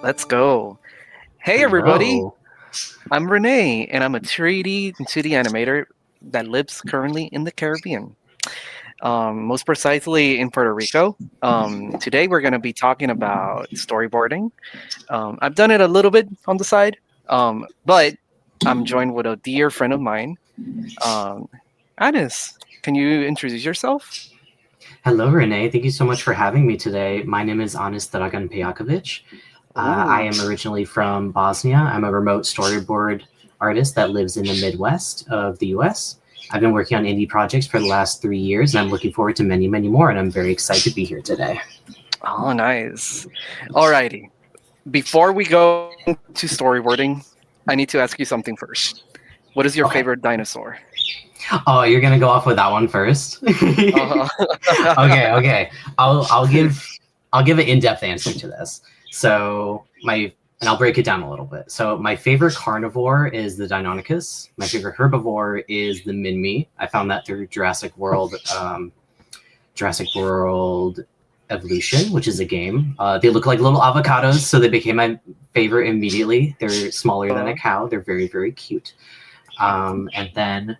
Let's go. Hey, everybody. Hello. I'm Rene, and I'm a 3D and 2D animator that lives currently in the Caribbean, most precisely in Puerto Rico. Today, we're going to be talking about storyboarding. I've done it a little bit on the side, but I'm joined with a dear friend of mine, um, Anis. Can you introduce yourself? Hello, Rene. Thank you so much for having me today. My name is Änis Dragan Pejaković. I Ooh. am originally from Bosnia. I'm a remote storyboard artist that lives in the Midwest of the US. I've been working on indie projects for the last 3 years, and I'm looking forward to many, many more, and I'm very excited to be here today. Oh, nice. Alrighty. Before we go to storyboarding, I need to ask you something first. What is your Okay. favorite dinosaur? Oh, you're gonna go off with that one first? Uh-huh. Okay. I'll give an in-depth answer to this. So and I'll break it down a little bit. So my favorite carnivore is the Deinonychus. My favorite herbivore is the Minmi. I found that through Jurassic World Evolution, which is a game. They look like little avocados, so they became my favorite immediately. They're smaller than a cow. They're very, very cute. And then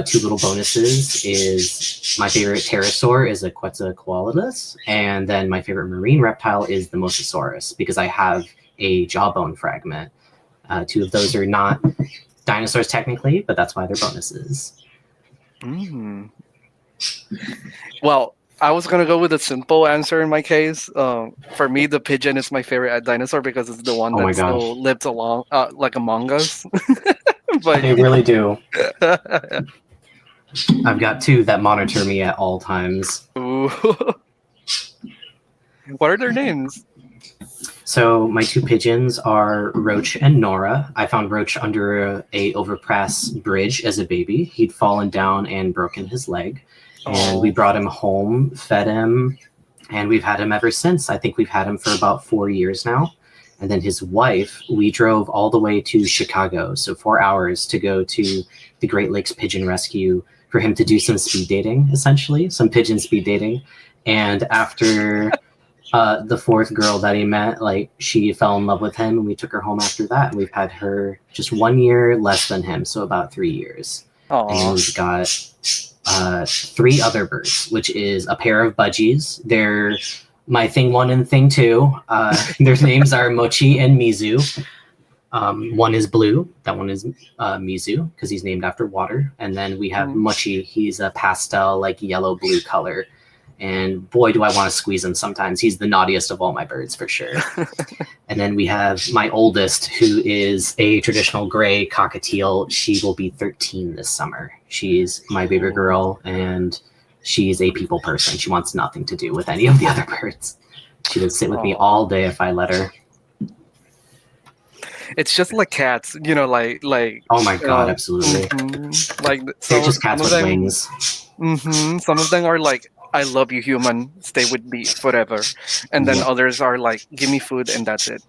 two little bonuses is my favorite pterosaur is a Quetzalcoatlus, and then my favorite marine reptile is the Mosasaurus because I have a jawbone fragment. Two of those are not dinosaurs technically, but that's why they're bonuses. Mm. Well, I was gonna go with a simple answer in my case. For me, the pigeon is my favorite dinosaur because it's the one Oh my that still gosh. lives along, like among us. But They really do. I've got two that monitor me at all times. Ooh. What are their names? So my two pigeons are Roach and Nora. I found Roach under a overpass bridge as a baby. He'd fallen down and broken his leg. And we brought him home, fed him, and we've had him ever since. I think we've had him for about 4 years now. And then his wife, we drove all the way to Chicago, so 4 hours to go to the Great Lakes Pigeon Rescue for him to do some speed dating, essentially, some pigeon speed dating. And after the fourth girl that he met, like, she fell in love with him, and we took her home after that. And we've had her just 1 year less than him, so about 3 years. Aww. And we've got 3 other birds, which is a pair of budgies. They're my thing 1 and thing 2. Their names are Mochi and Mizu. One is blue. That one is Mizu because he's named after water. And then we have Mochi. He's a pastel, like yellow-blue color. And boy, do I want to squeeze him sometimes. He's the naughtiest of all my birds for sure. And then we have my oldest, who is a traditional gray cockatiel. She will be 13 this summer. She's my baby girl, and she's a people person. She wants nothing to do with any of the other birds. She would sit with me all day if I let her. It's just like cats, like. Oh my god, absolutely. Like they're just cats with wings. Some of them are like, I love you, human. Stay with me forever. And then others are like, give me food and that's it.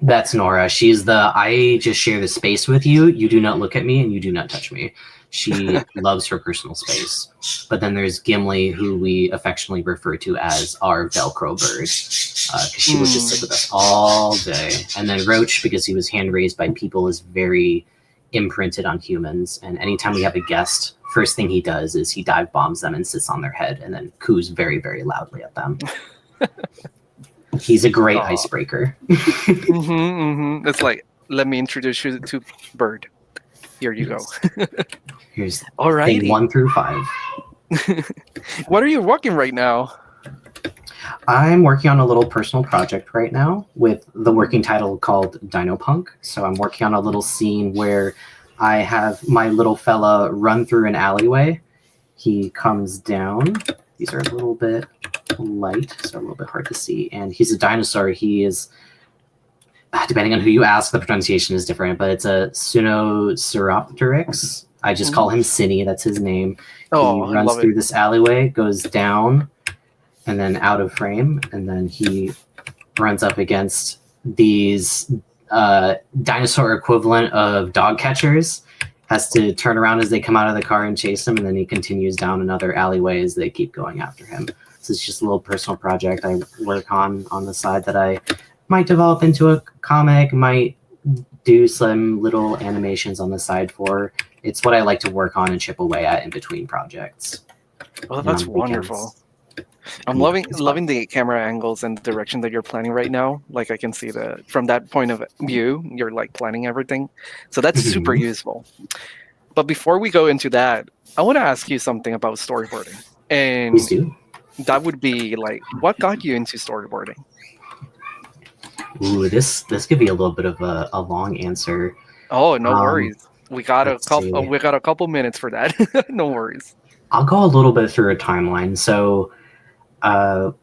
That's Nora. She's the I just share the space with you. You do not look at me and you do not touch me. She loves her personal space. But then there's Gimli, who we affectionately refer to as our Velcro bird, because she would just sit with us all day. And then Roach, because he was hand raised by people, is very imprinted on humans. And anytime we have a guest, first thing he does is he dive bombs them and sits on their head and then coos very, very loudly at them. He's a great icebreaker. It's like, let me introduce you to Bird. Here you go. Here's Alrighty. thing 1 through 5. What are you working right now? I'm working on a little personal project right now with the working title called Dino Punk. So I'm working on a little scene where I have my little fella run through an alleyway. He comes down. These are a little bit light, so a little bit hard to see. And he's a dinosaur. He is, depending on who you ask, the pronunciation is different, but it's a Sinosauropteryx. I just call him Cinny. That's his name. He runs through this alleyway, goes down, and then out of frame, and then he runs up against these dinosaur equivalent of dog catchers, has to turn around as they come out of the car and chase him, and then he continues down another alleyway as they keep going after him. This is just a little personal project I work on the side that I might develop into a comic, might do some little animations on the side for. It's what I like to work on and chip away at in between projects. Well, that's wonderful. I'm loving the camera angles and the direction that you're planning right now. Like I can see from that point of view, you're like planning everything. So that's super useful. But before we go into that, I want to ask you something about storyboarding. And that would be like, what got you into storyboarding? Ooh, this could be a little bit of a long answer. Oh, no worries. We got a couple minutes for that. No worries. I'll go a little bit through a timeline. So I'm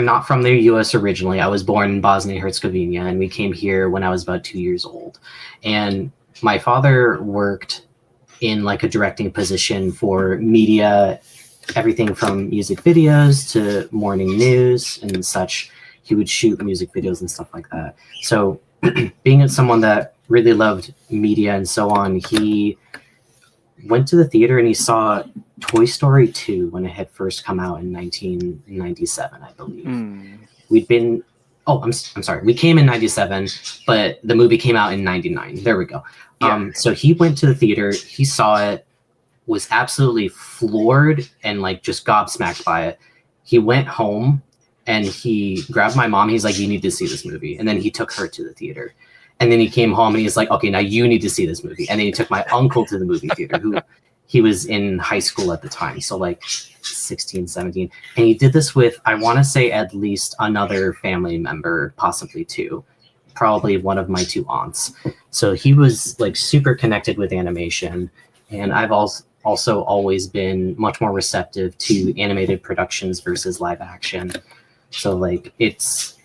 not from the U.S. originally. I was born in Bosnia and Herzegovina, and we came here when I was about 2 years old. And my father worked in like a directing position for media, everything from music videos to morning news and such. He would shoot music videos and stuff like that. So being someone that really loved media and so on, he went to the theater and he saw Toy Story 2 when it had first come out in 1997, I believe. We'd been, I'm sorry, we came in 97, but the movie came out in 99. There we go. Yeah. So he went to the theater, he saw it, was absolutely floored and like just gobsmacked by it. He went home and he grabbed my mom. He's like, you need to see this movie. And then he took her to the theater. And then he came home and he's like, okay, now you need to see this movie. And then he took my uncle to the movie theater, who he was in high school at the time. So like 16, 17. And he did this with, I want to say at least another family member, possibly two, probably one of my two aunts. So he was like super connected with animation. And I've also always been much more receptive to animated productions versus live action. So like it's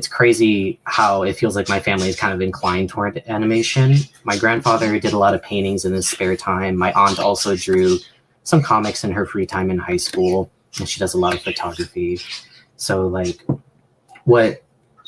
crazy how it feels like my family is kind of inclined toward animation. My grandfather did a lot of paintings in his spare time. My aunt also drew some comics in her free time in high school, and she does a lot of photography. So like what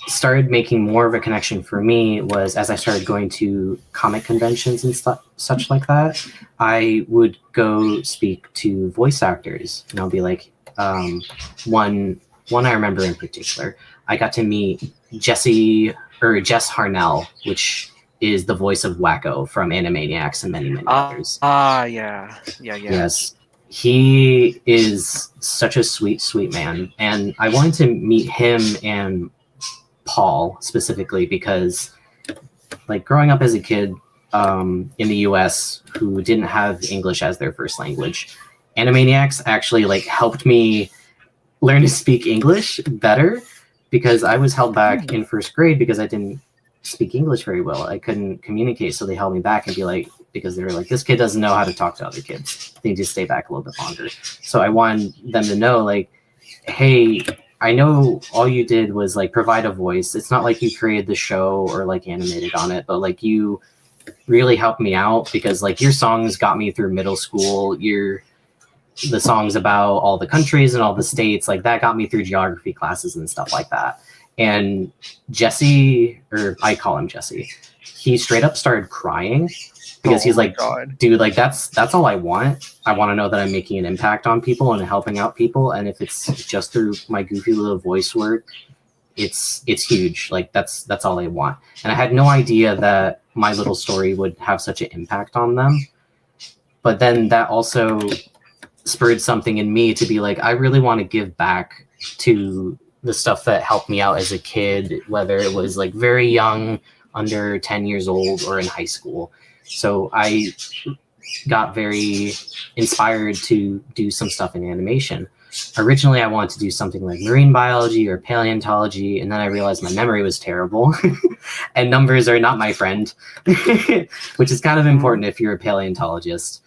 started making more of a connection for me was as I started going to comic conventions and such like that, I would go speak to voice actors, and I'll be like, one I remember in particular, I got to meet Jess Harnell, which is the voice of Wacko from Animaniacs and many others. Yeah. Yes. He is such a sweet, sweet man. And I wanted to meet him and Paul specifically because like growing up as a kid in the US who didn't have English as their first language, Animaniacs actually like helped me learn to speak English better because I was held back in first grade because I didn't speak English very well. I couldn't communicate, so they held me back and be like, because they were like, this kid doesn't know how to talk to other kids. They need to stay back a little bit longer. So I wanted them to know like, hey, I know all you did was like provide a voice. It's not like you created the show or like animated on it, but like you really helped me out because like your songs got me through middle school. The songs about all the countries and all the states, like that got me through geography classes and stuff like that. And Jesse, or I call him Jesse, he straight up started crying because he's like, God, dude, like that's all I want. I want to know that I'm making an impact on people and helping out people. And if it's just through my goofy little voice work, it's huge. Like that's all I want. And I had no idea that my little story would have such an impact on them. But then that also spurred something in me to be like, I really want to give back to the stuff that helped me out as a kid, whether it was like very young, under 10 years old, or in high school. So I got very inspired to do some stuff in animation. Originally, I wanted to do something like marine biology or paleontology, and then I realized my memory was terrible and numbers are not my friend, which is kind of important if you're a paleontologist.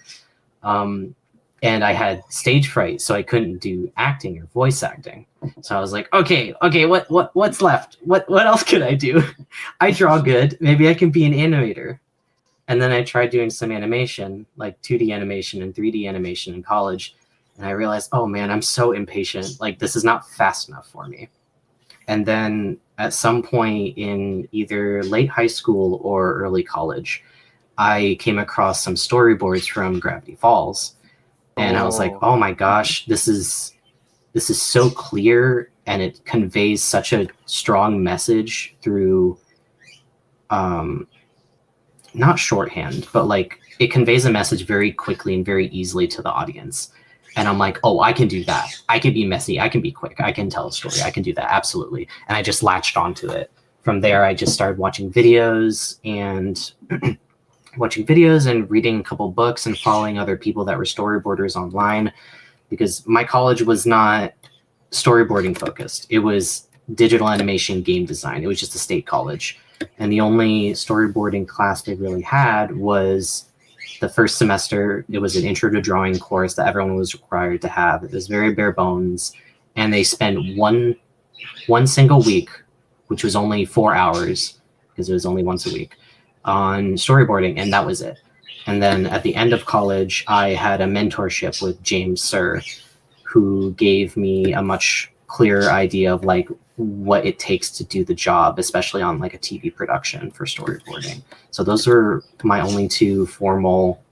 And I had stage fright, so I couldn't do acting or voice acting. So I was like, okay, what's left? What else could I do? I draw good. Maybe I can be an animator. And then I tried doing some animation, like 2D animation and 3D animation in college. And I realized, oh man, I'm so impatient. Like this is not fast enough for me. And then at some point in either late high school or early college, I came across some storyboards from Gravity Falls. And I was like, oh my gosh, this is this is so clear and it conveys such a strong message through not shorthand, but like it conveys a message very quickly and very easily to the audience. And I'm like, oh, I can do that. I can be messy. I can be quick. I can tell a story. I can do that. Absolutely. And I just latched onto it. From there, I just started watching videos and reading a couple books and following other people that were storyboarders online, because my college was not storyboarding focused. It was digital animation, game design. It was just a state college. And the only storyboarding class they really had was the first semester. It was an intro to drawing course that everyone was required to have. It was very bare bones. And they spent one single week, which was only 4 hours, because it was only once a week, on storyboarding, and that was it. And then at the end of college, I had a mentorship with James Suhr, who gave me a much clearer idea of like what it takes to do the job, especially on like a TV production for storyboarding. So those were my only two formal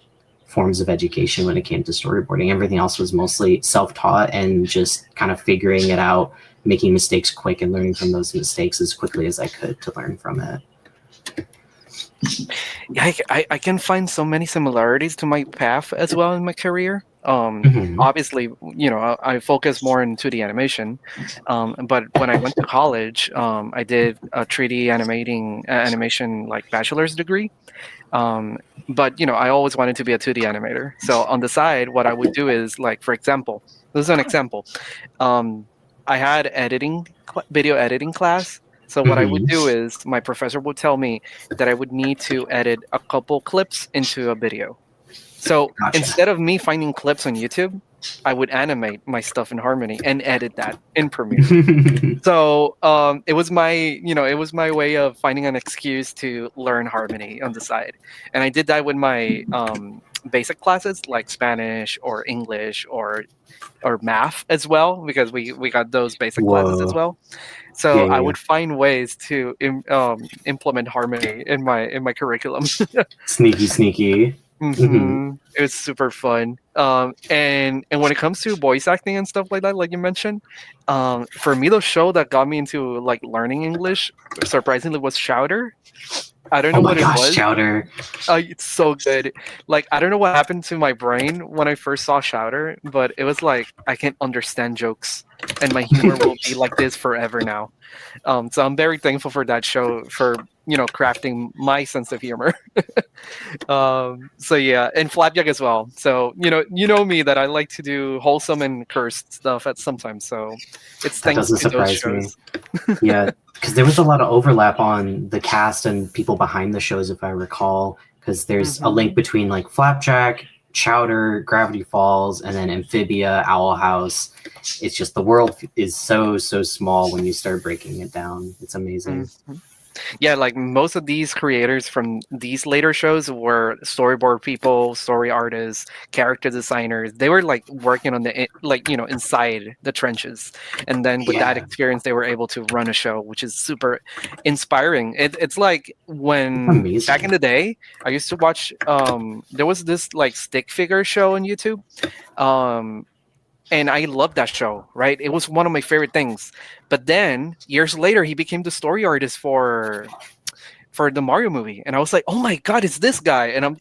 forms of education when it came to storyboarding. Everything else was mostly self-taught and just kind of figuring it out, making mistakes quick and learning from those mistakes as quickly as I could to learn from it. Yeah, I can find so many similarities to my path as well in my career. Obviously, you know, I focus more in 2D animation, but when I went to college, I did a 3D animation like bachelor's degree. But you know, I always wanted to be a 2D animator. So on the side, what I would do is, like, for example, this is an example. I had video editing class. So what I would do is my professor would tell me that I would need to edit a couple clips into a video. So instead of me finding clips on YouTube, I would animate my stuff in Harmony and edit that in Premiere. So it was my way of finding an excuse to learn Harmony on the side. And I did that with my basic classes like Spanish or English or math as well, because we got those basic classes as well. So I would find ways to implement Harmony in my curriculum. Sneaky. It was super fun. And when it comes to voice acting and stuff like that, like you mentioned, for me, the show that got me into like learning English surprisingly was Chowder. I don't know what it was. Chowder. It's so good. Like, I don't know what happened to my brain when I first saw Chowder, but it was like I can't understand jokes, and my humor will be like this forever now. So I'm very thankful for that show for, you know, crafting my sense of humor. So yeah, and Flapjack as well. So you know me that I like to do wholesome and cursed stuff at sometimes. So it's thanks to those shows. Yeah, because there was a lot of overlap on the cast and people behind the shows, if I recall. Because there's a link between like Flapjack, Chowder, Gravity Falls, and then Amphibia, Owl House. It's just the world is so small when you start breaking it down. It's amazing. Yeah, like most of these creators from these later shows were storyboard people, story artists, character designers. They were like working on the inside the trenches, and then with that experience, they were able to run a show, which is super inspiring. It's like when back in the day, I used to watch. There was this like stick figure show on YouTube. And I loved that show, right? It was one of my favorite things. But then years later, he became the story artist for the Mario movie, and I was like, "Oh my God, it's this guy!" And I'm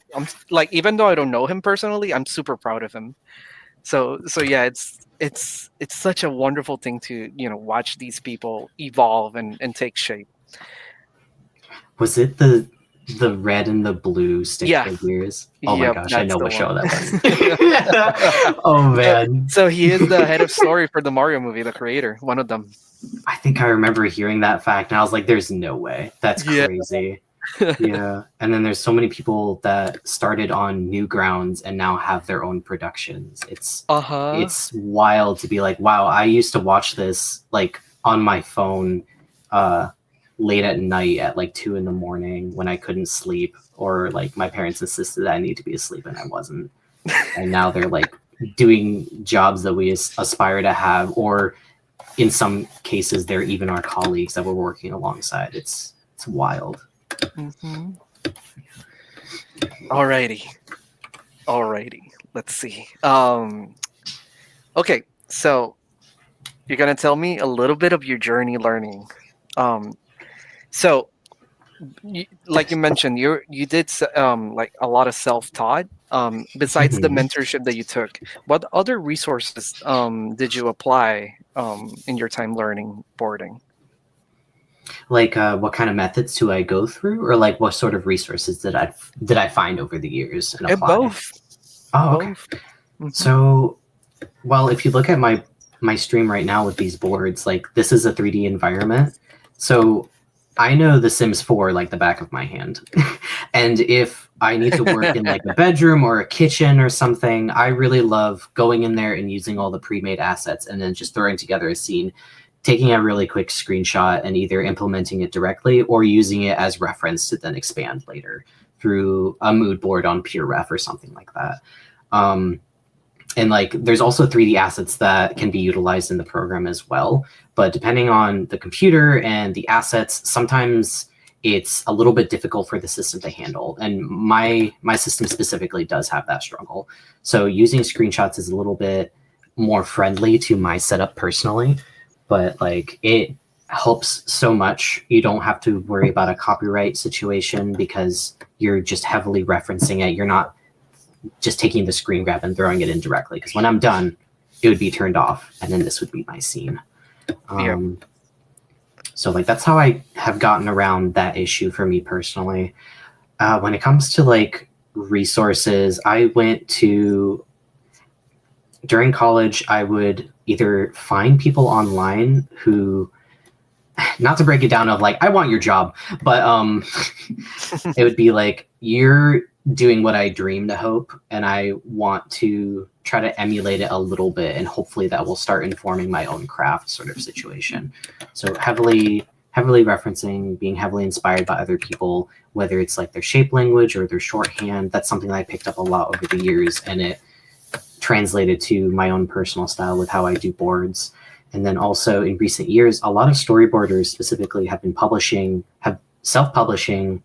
like, even though I don't know him personally, I'm super proud of him. So yeah, it's such a wonderful thing to watch these people evolve and take shape. Was it the red and the blue stick figures? Oh my gosh, I know what show that was. Oh man. So he is the head of story for the Mario movie, the creator, one of them. I think I remember hearing that fact, and I was like, there's no way. That's crazy. Yeah. And then there's so many people that started on Newgrounds and now have their own productions. It's wild to be like, wow, I used to watch this like on my phone late at night at like 2 a.m. when I couldn't sleep, or like my parents insisted that I need to be asleep and I wasn't. And now they're like doing jobs that we aspire to have, or in some cases they're even our colleagues that we're working alongside. It's wild. Alrighty, let's see. Okay, so You're gonna tell me a little bit of your journey learning. So, like you mentioned, you did like a lot of self-taught. Besides the Mhm. mentorship that you took, what other resources did you apply in your time learning boarding? Like, what kind of methods do I go through, or like what sort of resources did I find over the years and apply? Both, Oh, okay. both. Hmm. So, well, if you look at my stream right now with these boards, like this is a 3D environment. So I know The Sims 4 like the back of my hand. And if I need to work in like a bedroom or a kitchen or something, I really love going in there and using all the pre-made assets and then just throwing together a scene, taking a really quick screenshot and either implementing it directly or using it as reference to then expand later through a mood board on PureRef or something like that. And like there's also 3D assets that can be utilized in the program as well. But depending on the computer and the assets, sometimes it's a little bit difficult for the system to handle. And my system specifically does have that struggle. So using screenshots is a little bit more friendly to my setup personally, but like it helps so much. You don't have to worry about a copyright situation because you're just heavily referencing it. You're not just taking the screen grab and throwing it in directly, because when I'm done, it would be turned off, and then this would be my scene. Yeah. So like that's how I have gotten around that issue for me personally. When it comes to like resources, during college, I would either find people online who, not to break it down of like, I want your job, but it would be like, you're doing what I dream to hope, and I want to try to emulate it a little bit, and hopefully that will start informing my own craft sort of situation. So heavily referencing, being heavily inspired by other people, whether it's like their shape language or their shorthand. That's something that I picked up a lot over the years, and it translated to my own personal style with how I do boards. And then also in recent years, a lot of storyboarders specifically have been self-publishing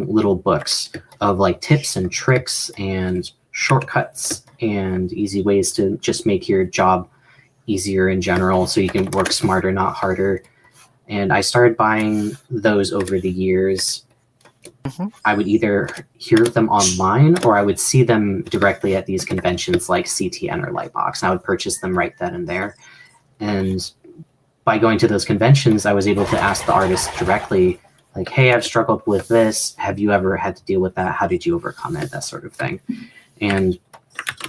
little books of like tips and tricks and shortcuts and easy ways to just make your job easier in general so you can work smarter, not harder. And I started buying those over the years. Mm-hmm. I would either hear them online or I would see them directly at these conventions like CTN or Lightbox, and I would purchase them right then and there. And by going to those conventions, I was able to ask the artist directly, like, hey, I've struggled with this. Have you ever had to deal with that? How did you overcome it? That sort of thing. And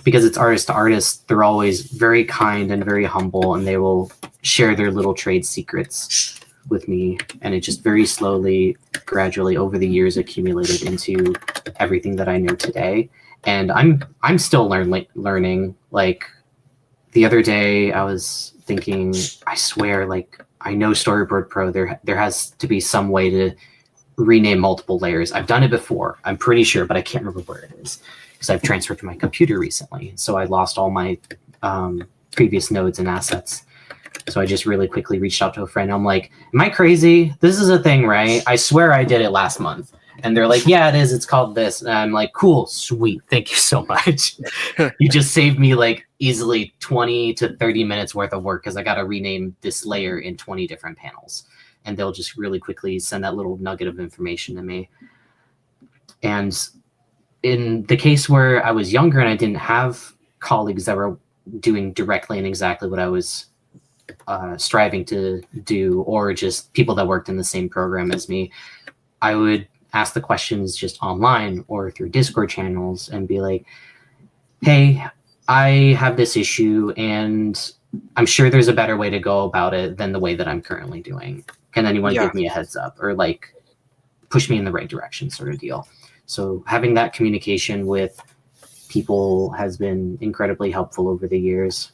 because it's artist to artist, they're always very kind and very humble, and they will share their little trade secrets with me. And it just very slowly, gradually over the years accumulated into everything that I know today. And I'm still learning. Like the other day I was thinking, I swear, like I know Storyboard Pro, there has to be some way to rename multiple layers. I've done it before, I'm pretty sure, but I can't remember where it is because I've transferred to my computer recently. So I lost all my previous nodes and assets. So I just really quickly reached out to a friend. I'm like, am I crazy? This is a thing, right? I swear I did it last month. And they're like, yeah, it is. It's called this. And I'm like, cool, sweet. Thank you so much. You just saved me like easily 20 to 30 minutes worth of work because I got to rename this layer in 20 different panels. And they'll just really quickly send that little nugget of information to me. And in the case where I was younger and I didn't have colleagues that were doing directly and exactly what I was striving to do, or just people that worked in the same program as me, I would ask the questions just online or through Discord channels and be like, hey, I have this issue and I'm sure there's a better way to go about it than the way that I'm currently doing. Can anyone give me a heads up or like push me in the right direction sort of deal? So having that communication with people has been incredibly helpful over the years.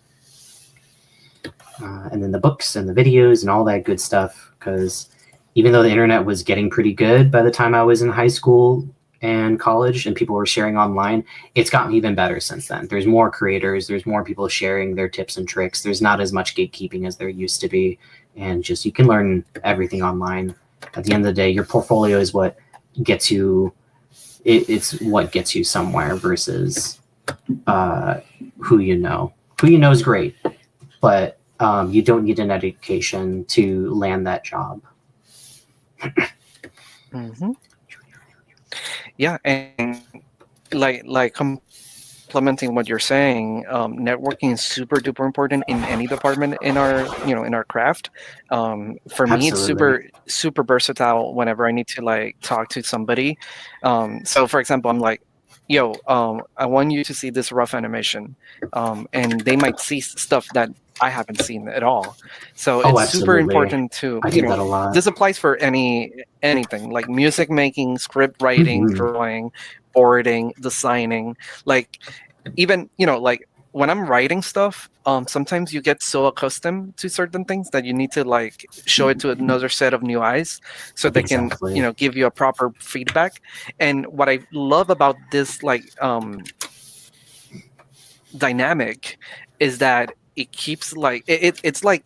And then the books and the videos and all that good stuff, because even though the internet was getting pretty good by the time I was in high school and college and people were sharing online, it's gotten even better since then. There's more creators, there's more people sharing their tips and tricks. There's not as much gatekeeping as there used to be. And just you can learn everything online. At the end of the day, your portfolio is what gets you, it's what gets you somewhere versus who you know. who you know is great, but you don't need an education to land that job. Mm-hmm. Yeah, and like complementing what you're saying, networking is super duper important in any department in our in our craft. For me, it's Absolutely. super versatile whenever I need to like talk to somebody. So for example, I'm like, yo, I want you to see this rough animation, and they might see stuff that I haven't seen at all. So Oh, it's super absolutely. important to, I do that a lot. this applies for anything like music making, script writing, Hmm. drawing, boarding, designing. Like even like when I'm writing stuff, sometimes you get so accustomed to certain things that you need to like show it to another set of new eyes so they can Exactly. give you a proper feedback. And what I love about this like dynamic is that it keeps like it's like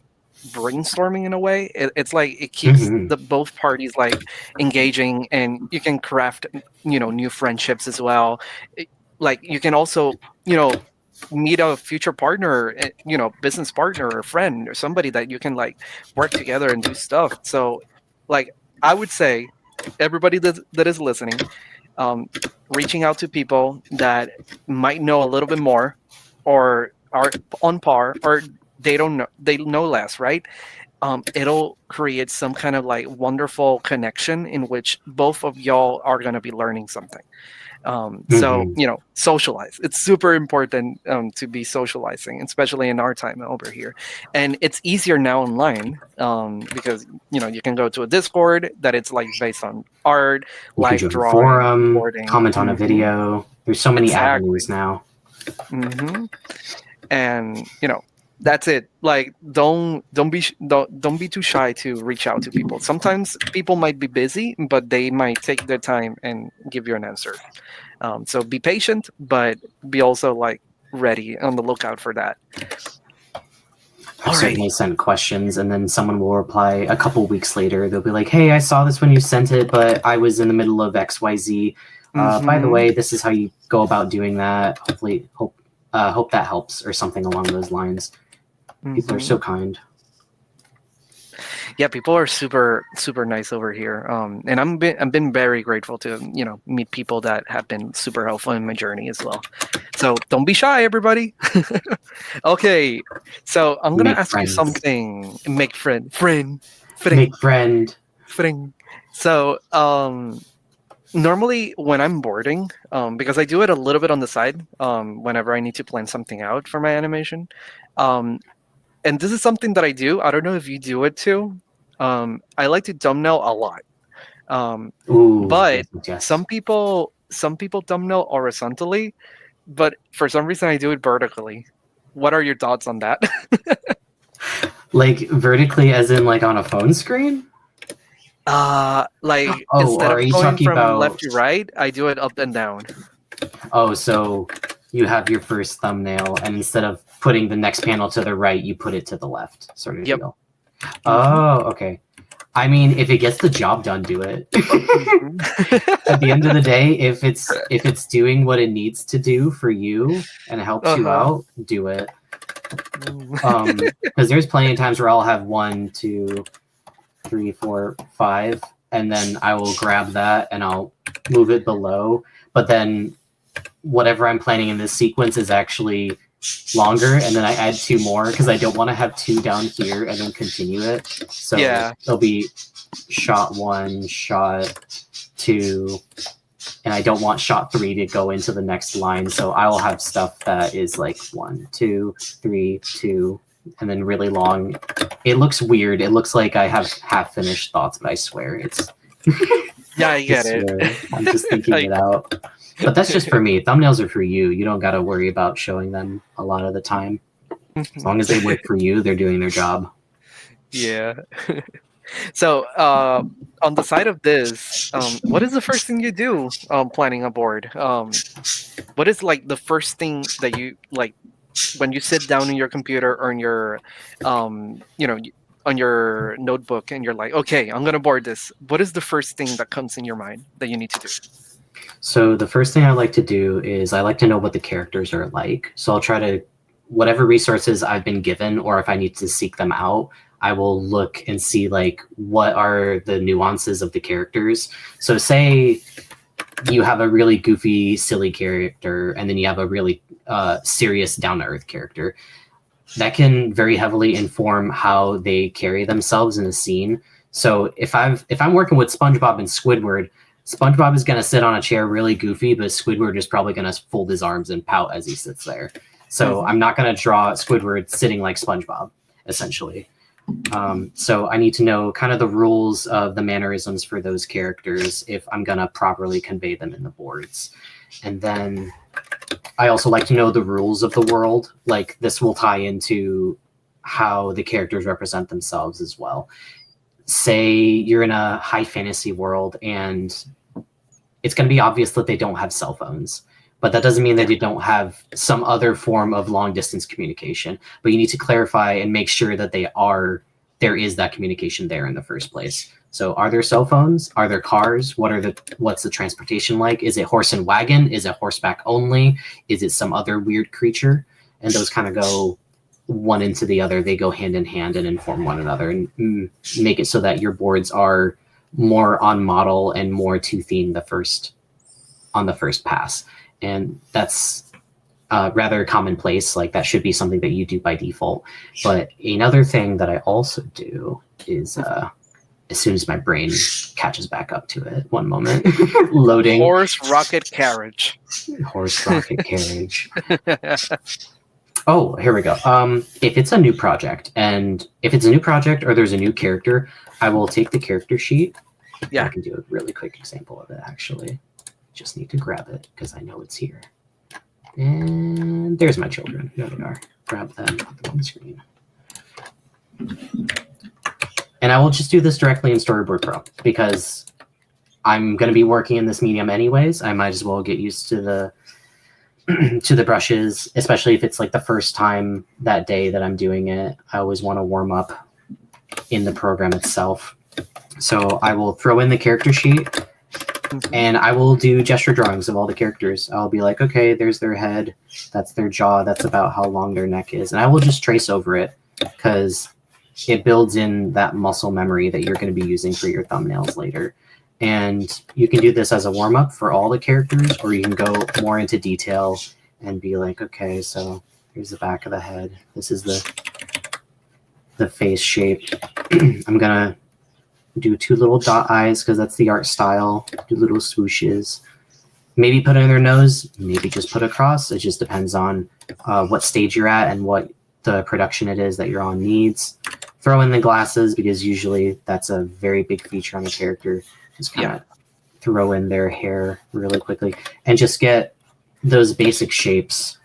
brainstorming in a way. It's like it keeps Hmm. the both parties like engaging, and you can craft new friendships as well. Like you can also meet a future partner, business partner or friend or somebody that you can like work together and do stuff. So like I would say everybody that is listening, um, reaching out to people that might know a little bit more or are on par, or they know less, right? It'll create some kind of like wonderful connection in which both of y'all are going to be learning something. So Hmm. socialize. It's super important to be socializing, especially in our time over here. And it's easier now online, because you can go to a Discord that it's like based on art, You can live join a drawing, forum, boarding. comment on a video. There's so many Exactly. avenues now. hmm And that's it. Like don't be too shy to reach out to people. Sometimes people might be busy, but they might take their time and give you an answer. So be patient, but be also like ready on the lookout for that. I've Alrighty. certainly sent questions, and then someone will reply a couple weeks later. They'll be like, "Hey, I saw this when you sent it, but I was in the middle of XYZ. By the Mm-hmm. way, this is how you go about doing that. Hopefully, hope that helps," or something along those lines. People are Mm-hmm. so kind. Yeah, people are super super nice over here. And I've been very grateful to meet people that have been super helpful in my journey as well. So don't be shy, everybody. Okay, so I'm gonna Make ask you friends. something. Make friend. Make friend. Friend. So normally when I'm boarding, because I do it a little bit on the side, whenever I need to plan something out for my animation, um, and this is something that I do. I don't know if you do it too. I like to thumbnail a lot, Ooh, but yes, yes. some people thumbnail horizontally, but for some reason I do it vertically. What are your thoughts on that? Like vertically, as in like on a phone screen. Like Oh, instead or are of you going talking from left about? to right, I do it up and down. Oh, so you have your first thumbnail, and instead of putting the next panel to the right, you put it to the left, sort of Yep. deal. Mm-hmm. Oh, okay. I mean, if it gets the job done, do it. Mm-hmm. At the end of the day, if it's doing what it needs to do for you and it helps you Uh-huh. out, do it. Mm. Because there's plenty of times where I'll have 1, 2, 3, 4, 5, and then I will grab that and I'll move it below. But then whatever I'm planning in this sequence is actually longer, and then I add 2 more because I don't want to have 2 down here and then continue it. So Yeah. it'll be shot 1, shot 2, and I don't want shot 3 to go into the next line. So I will have stuff that is like 1, 2, 3, 2, and then really long. It looks weird. It looks like I have half finished thoughts, but I swear it's. Yeah, I I get it. swear I'm just thinking I, it out. But that's just for me. Thumbnails are for you. You don't got to worry about showing them a lot of the time. As long as they work for you, they're doing their job. yeah. So, on the side of this, what is the first thing you do planning a board? What is like the first thing that you like when you sit down in your computer or in your, on your notebook and you're like, okay, I'm gonna board this. What is the first thing that comes in your mind that you need to do? So the first thing I like to do is I like to know what the characters are like. So I'll try to whatever resources I've been given, or if I need to seek them out, I will look and see like what are the nuances of the characters. So say you have a really goofy, silly character, and then you have a really serious, down-to-earth character. That can very heavily inform how they carry themselves in a scene. So if I'm working with SpongeBob and Squidward, SpongeBob is going to sit on a chair really goofy, but Squidward is probably going to fold his arms and pout as he sits there. So I'm not going to draw Squidward sitting like SpongeBob, essentially. So I need to know kind of the rules of the mannerisms for those characters if I'm going to properly convey them in the boards. And then I also like to know the rules of the world. Like this will tie into how the characters represent themselves as well. Say you're in a high fantasy world and it's going to be obvious that they don't have cell phones. But that doesn't mean that you don't have some other form of long distance communication. But you need to clarify and make sure that there is that communication there in the first place. So are there cell phones? Are there cars? What's the transportation like? Is it horse and wagon? Is it horseback only? Is it some other weird creature? And those kind of go one into the other. They go hand in hand and inform one another and make it so that your boards are more on model and more to theme on the first pass. And that's rather commonplace. Like that should be something that you do by default. But another thing that I also do is as soon as my brain catches back up to it, one moment, loading. Horse rocket carriage. Horse rocket carriage. Oh, here we go. If it's a new project or there's a new character, I will take the character sheet. Yeah. I can do a really quick example of it, actually. Just need to grab it because I know it's here. And there's my children. There they are. Grab them, put them on the screen. And I will just do this directly in Storyboard Pro because I'm going to be working in this medium anyways. I might as well get used to the brushes, especially if it's like the first time that day that I'm doing it. I always want to warm up in the program itself. So I will throw in the character sheet. And I will do gesture drawings of all the characters. I'll be like, okay, there's their head. That's their jaw. That's about how long their neck is. And I will just trace over it because it builds in that muscle memory that you're going to be using for your thumbnails later. And you can do this as a warm-up for all the characters, or you can go more into detail and be like, okay, so here's the back of the head. This is the face shape. I'm going to do 2 little dot eyes because that's the art style. Do little swooshes. Maybe put in their nose. Maybe just put across. It just depends on what stage you're at and what the production it is that you're on needs. Throw in the glasses because usually that's a very big feature on the character. Just kind of throw in their hair really quickly and just get those basic shapes.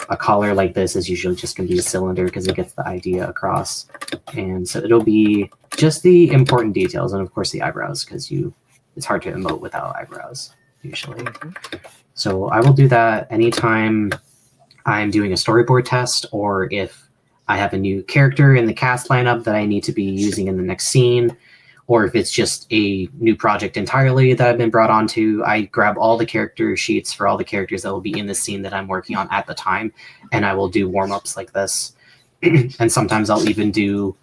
A collar like this is usually just going to be a cylinder because it gets the idea across. And so it'll be just the important details and, of course, the eyebrows because it's hard to emote without eyebrows usually. So I will do that anytime I'm doing a storyboard test or if I have a new character in the cast lineup that I need to be using in the next scene, or if it's just a new project entirely that I've been brought onto, I grab all the character sheets for all the characters that will be in the scene that I'm working on at the time, and I will do warm-ups like this. And sometimes I'll even do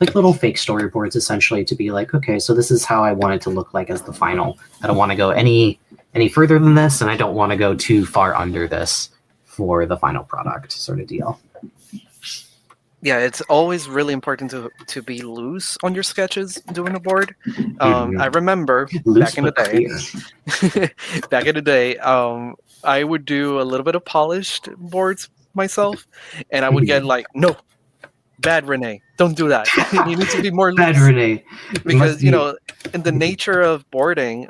like little fake storyboards essentially to be like, okay, so this is how I want it to look like as the final. I don't want to go any further than this, and I don't want to go too far under this for the final product sort of deal. Yeah, it's always really important to be loose on your sketches doing a board. I remember back in the day, I would do a little bit of polished boards myself, and I would get like, no, bad Rene, don't do that. You need to be more loose. Bad Rene. Because, in the nature of boarding,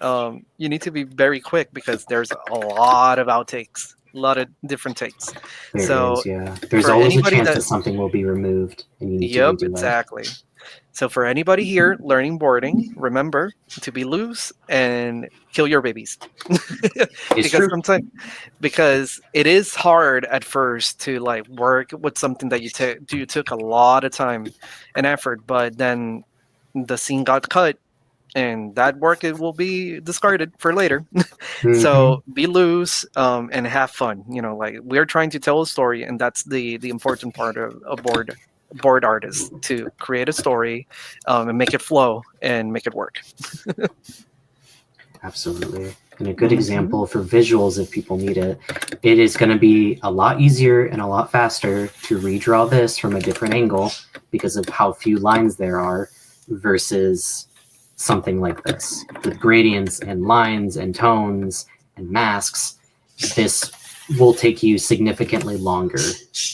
you need to be very quick because there's a lot of outtakes. A lot of different takes. There's always a chance that something will be removed. And you need to redo exactly. So for anybody here learning boarding, remember to be loose and kill your babies. Because it is hard at first to like work with something that you took a lot of time and effort, but then the scene got cut and that work it will be discarded for later. Mhm. So be loose, and have fun. Like we're trying to tell a story, and that's the important part of a board artist, to create a story, and make it flow and make it work. Absolutely. And a good Mhm. example for visuals, if people need it, it is going to be a lot easier and a lot faster to redraw this from a different angle because of how few lines there are versus something like this. With gradients and lines and tones and masks, this will take you significantly longer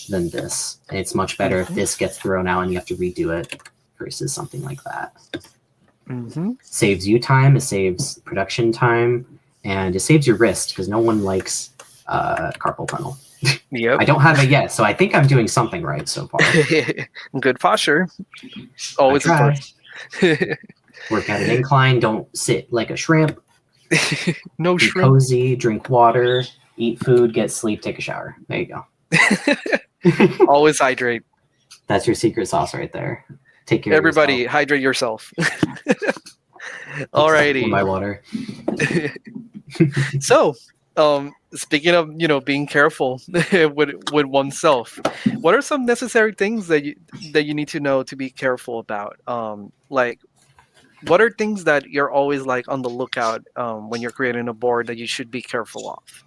than this. And it's much better if this gets thrown out and you have to redo it versus something like that. Mm-hmm. Saves you time, it saves production time, and it saves your wrist because no one likes carpal tunnel. Yep. I don't have it yet, so I think I'm doing something right so far. Good posture. Always I important. Work at an incline, don't sit like a shrimp. No Be shrimp. cozy, drink water, eat food, get sleep, take a shower. There you go. Always hydrate. That's your secret sauce right there. Take care Everybody, of hydrate yourself. yourself. Alrighty. My water. So, speaking of being careful with oneself, what are some necessary things that you need to know to be careful about? Like, what are things that you're always like on the lookout when you're creating a board that you should be careful of?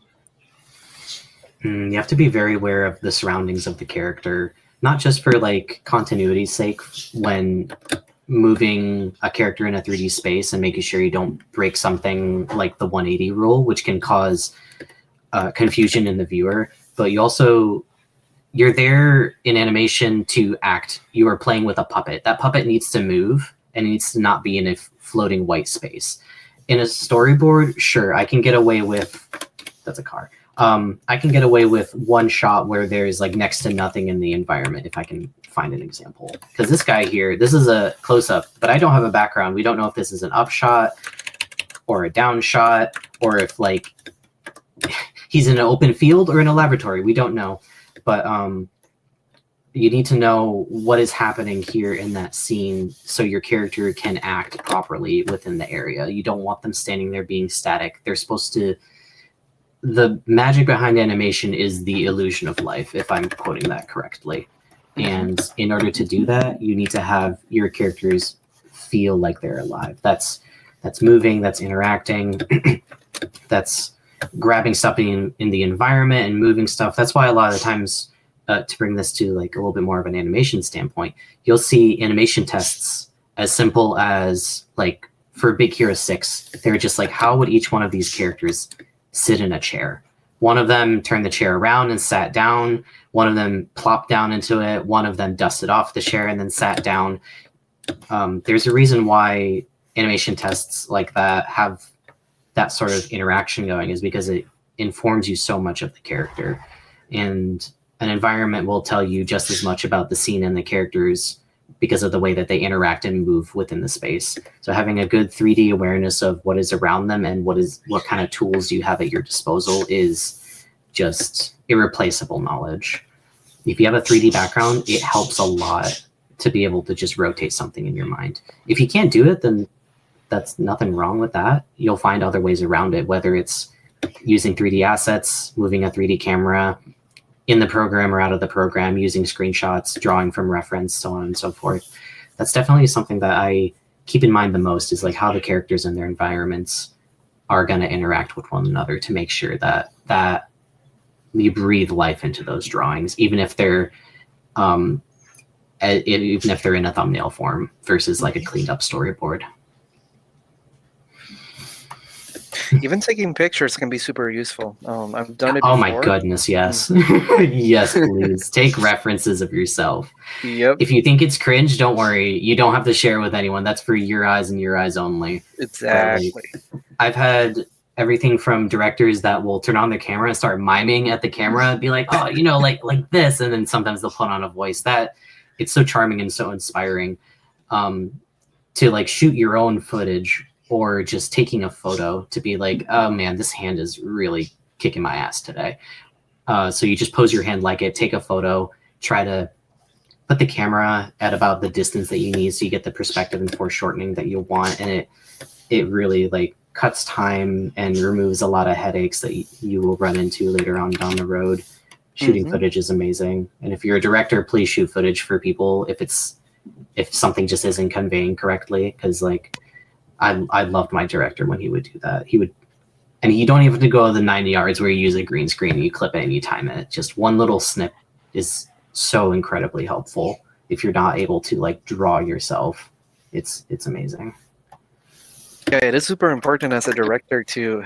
You have to be very aware of the surroundings of the character, not just for like continuity's sake when moving a character in a 3D space and making sure you don't break something like the 180 rule, which can cause confusion in the viewer. But you're there in animation to act. You are playing with a puppet. That puppet needs to move and it needs to not be in a floating white space. In a storyboard, sure, I can get away with, that's a car. I can get away with one shot where there's like next to nothing in the environment if I can find an example. Because this guy here, this is a close-up, but I don't have a background. We don't know if this is an up shot or a down shot or if like he's in an open field or in a laboratory. We don't know. But you need to know what is happening here in that scene so your character can act properly within the area. You don't want them standing there being static. They're supposed to... The magic behind animation is the illusion of life, if I'm quoting that correctly. And in order to do that, you need to have your characters feel like they're alive. That's moving, that's interacting, that's grabbing stuff in the environment and moving stuff. That's why a lot of the times, to bring this to like a little bit more of an animation standpoint, you'll see animation tests as simple as like for Big Hero 6, they're just like, how would each one of these characters sit in a chair? One of them turned the chair around and sat down. One of them plopped down into it. One of them dusted off the chair and then sat down. There's a reason why animation tests like that have that sort of interaction going, is because it informs you so much of the character. And an environment will tell you just as much about the scene and the characters because of the way that they interact and move within the space. So having a good 3D awareness of what is around them and what kind of tools you have at your disposal is just irreplaceable knowledge. If you have a 3D background, it helps a lot to be able to just rotate something in your mind. If you can't do it, then that's nothing wrong with that. You'll find other ways around it, whether it's using 3D assets, moving a 3D camera in the program or out of the program, using screenshots, drawing from reference, so on and so forth. That's definitely something that I keep in mind the most, is like how the characters and their environments are going to interact with one another to make sure that you breathe life into those drawings, even if they're in a thumbnail form versus like a cleaned up storyboard. Even taking pictures can be super useful. I've done it Oh before. my goodness, yes. Yes, please. Take references of yourself. Yep. If you think it's cringe, don't worry. You don't have to share with anyone. That's for your eyes and your eyes only. Exactly. Like, I've had everything from directors that will turn on their camera and start miming at the camera and be like, oh, like this. And then sometimes they'll put on a voice. That it's so charming and so inspiring to like shoot your own footage, or just taking a photo to be like, oh man, this hand is really kicking my ass today. So you just pose your hand like it, take a photo, try to put the camera at about the distance that you need so you get the perspective and foreshortening that you want. And it really like cuts time and removes a lot of headaches that you will run into later on down the road. Shooting footage is amazing. And if you're a director, please shoot footage for people if something just isn't conveying correctly. Because like I loved my director when he would do that. And you don't even have to go the 90 yards where you use a green screen, you clip it and you time it. Just one little snip is so incredibly helpful. If you're not able to like draw yourself, it's amazing. Yeah, it is super important as a director to,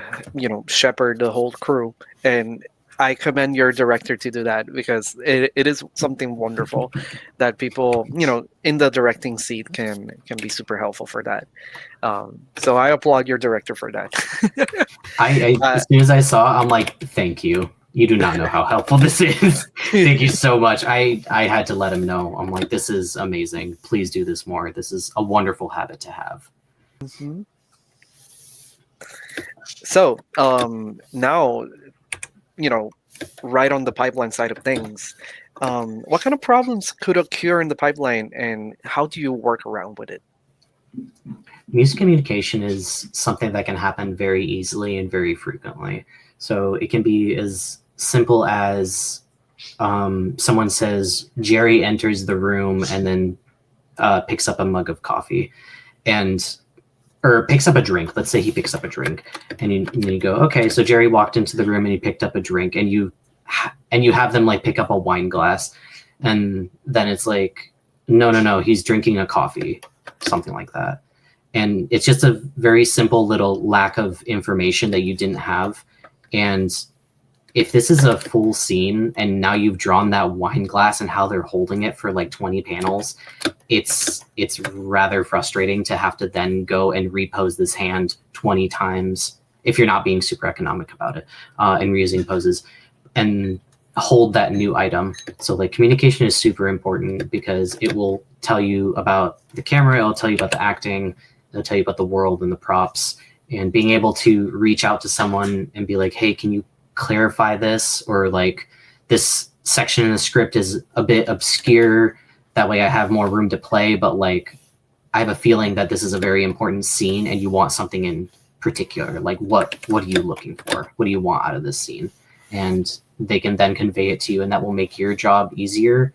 shepherd the whole crew. And I commend your director to do that, because it is something wonderful that people, in the directing seat can be super helpful for that. So I applaud your director for that. As soon as I saw, I'm like, thank you. You do not know how helpful this is. Thank you so much. I had to let him know. I'm like, this is amazing. Please do this more. This is a wonderful habit to have. Mm-hmm. So now, right on the pipeline side of things, what kind of problems could occur in the pipeline, and how do you work around with it? Music communication is something that can happen very easily and very frequently. So it can be as simple as someone says, Jerry enters the room and then picks up a mug of coffee or picks up a drink. Let's say he picks up a drink, and you go, okay, so Jerry walked into the room and he picked up a drink, and you have them like pick up a wine glass, and then it's like, no, he's drinking a coffee, something like that. And it's just a very simple little lack of information that you didn't have. And if this is a full scene and now you've drawn that wine glass and how they're holding it for like 20 panels, it's rather frustrating to have to then go and repose this hand 20 times if you're not being super economic about it, and reusing poses and hold that new item. So like communication is super important because it will tell you about the camera, it'll tell you about the acting, it'll tell you about the world and the props, and being able to reach out to someone and be like, hey, can you clarify this? Or like, this section in the script is a bit obscure, that way I have more room to play, but like I have a feeling that this is a very important scene and you want something in particular. Like what are you looking for? What do you want out of this scene? And they can then convey it to you, and that will make your job easier,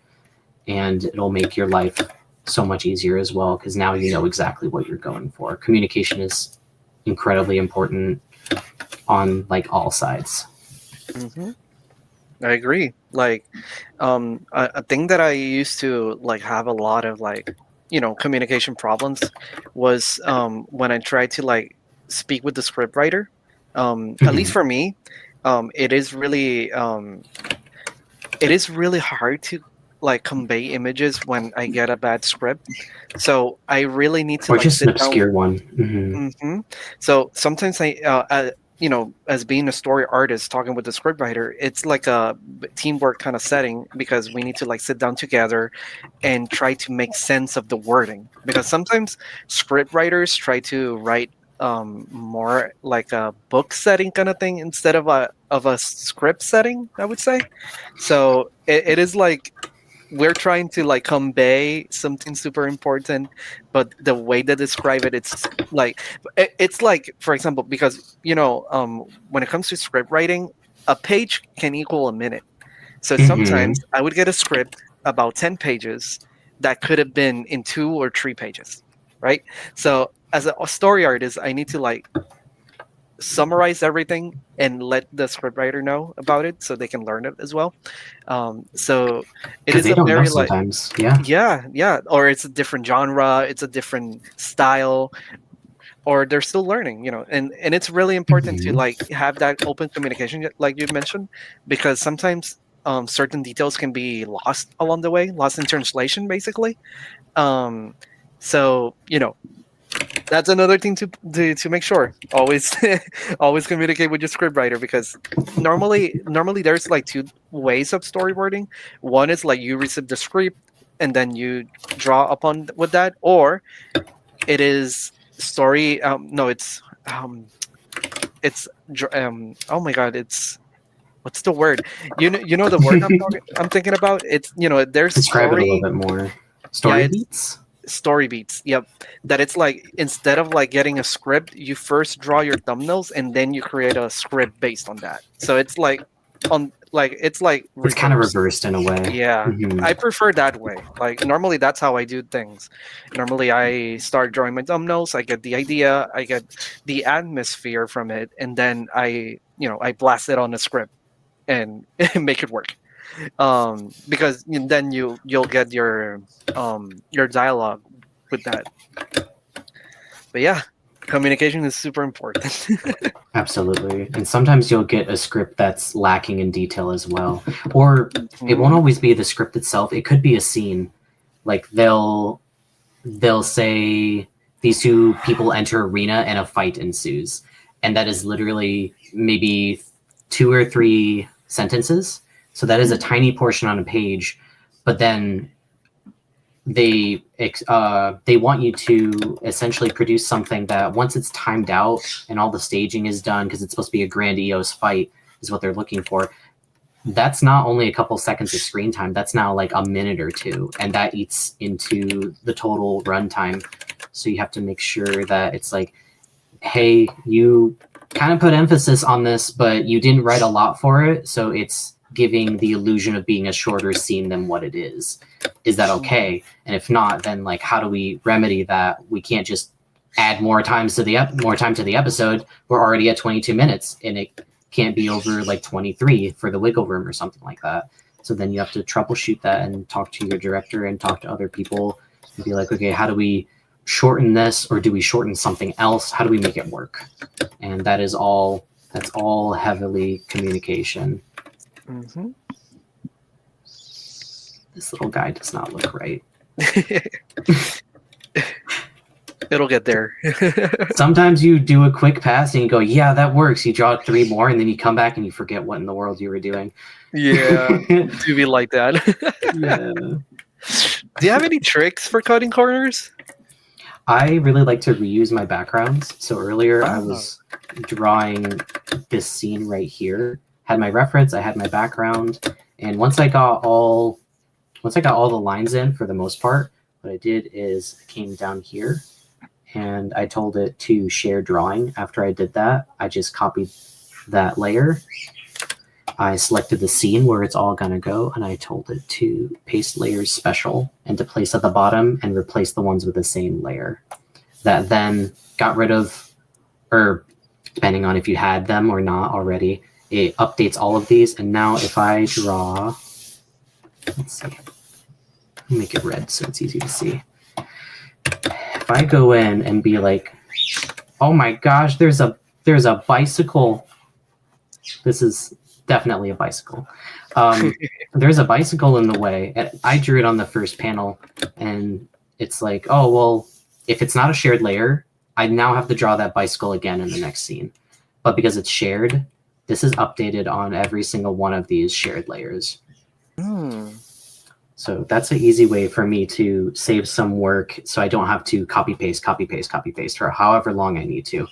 and it'll make your life so much easier as well, because now you know exactly what you're going for. Communication is incredibly important on like all sides. Mm-hmm. I agree. Like, a thing that I used to like have a lot of like, communication problems was when I tried to like speak with the script writer. At least for me, it is really hard to like convey images when I get a bad script. So I really need to Or like just sit an obscure down. one. Mm-hmm. Mm-hmm. So sometimes as being a story artist, talking with the scriptwriter, it's like a teamwork kind of setting, because we need to like sit down together and try to make sense of the wording. Because sometimes scriptwriters try to write more like a book setting kind of thing instead of a script setting, I would say. So it is like we're trying to like convey something super important, but the way they describe it, it's like, for example, because when it comes to script writing, a page can equal a minute. So Mm-hmm. sometimes I would get a script about 10 pages that could have been in 2 or 3 pages, right? So as a story artist, I need to like summarize everything and let the scriptwriter know about it so they can learn it as well. So it Because is they a don't know very like, sometimes. Yeah. yeah, or it's a different genre, it's a different style, or they're still learning, and it's really important to Mm-hmm. like have that open communication, like you mentioned, because sometimes certain details can be lost along the way, lost in translation, basically. So that's another thing to make sure always always communicate with your scriptwriter, because normally there's like 2 ways of storyboarding. One is like you receive the script and then you draw upon with that, or it is story no oh my god, it's what's the word, the word I'm thinking about. It's there's Describe it a little story. bit more. Yeah, Story it's beats? Story beats. Yep. That it's like instead of like getting a script, you first draw your thumbnails and then you create a script based on that. So it's like it's like It's kind of reversed. reversed in a way. Yeah. Mhm. I prefer that way. Like normally that's how I do things. Normally I start drawing my thumbnails, I get the idea, I get the atmosphere from it, and then I blast it on a script and make it work. Because then you'll get your dialogue with that. But yeah, communication is super important. Absolutely. And sometimes you'll get a script that's lacking in detail as well. Or it won't always be the script itself. It could be a scene. Like they'll say these two people enter arena and a fight ensues. And that is literally maybe 2 or 3 sentences. So that is a tiny portion on a page, but then they want you to essentially produce something that once it's timed out and all the staging is done, because it's supposed to be a grandiose fight is what they're looking for. That's not only a couple seconds of screen time, that's now like a minute or 2, and that eats into the total runtime. So you have to make sure that it's like, hey, you kind of put emphasis on this, but you didn't write a lot for it, so it's giving the illusion of being a shorter scene than what it is. Is that okay? And if not, then like how do we remedy that? We can't just add more time to the episode. We're already at 22 minutes, and it can't be over like 23 for the wiggle room or something like that. So then you have to troubleshoot that and talk to your director and talk to other people and be like, okay, how do we shorten this, or do we shorten something else? How do we make it work? And that's all heavily communication. Mm-hmm. This little guy does not look right. It'll get there. Sometimes you do a quick pass and you go, yeah, that works. You draw 3 more, and then you come back and you forget what in the world you were doing. Yeah, to be like that. Yeah. Do you have any tricks for cutting corners? I really like to reuse my backgrounds. So earlier I was drawing this scene right here. Had my reference, I had my background, and once I got all the lines in for the most part, what I did is I came down here and I told it to share drawing. After I did that, I just copied that layer. I selected the scene where it's all gonna go, and I told it to paste layers special and to place at the bottom and replace the ones with the same layer. That then got rid of, or depending on if you had them or not already, it updates all of these. And now if I draw, let's see, make it red so it's easy to see. If I go in and be like, oh my gosh, there's a bicycle. This is definitely a bicycle. There's a bicycle in the way. And I drew it on the first panel, and it's like, oh, well, if it's not a shared layer, I now have to draw that bicycle again in the next scene. But because it's shared, this is updated on every single one of these shared layers. So that's an easy way for me to save some work, so I don't have to copy paste for however long I need to.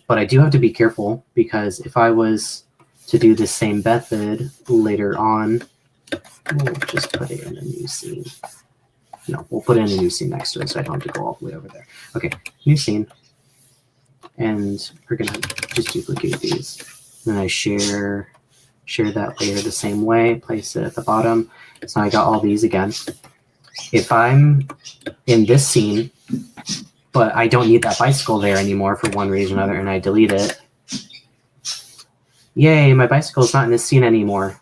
But I do have to be careful, because if I was to do the same method later on, we'll just put it in a new scene. No, we'll put in a new scene next to it, so I don't have to go all the way over there. Okay, new scene. And we're gonna just duplicate these. Then I share that layer the same way, place it at the bottom. So now I got all these again. If I'm in this scene, but I don't need that bicycle there anymore for one reason or another, and I delete it, yay, my bicycle is not in this scene anymore.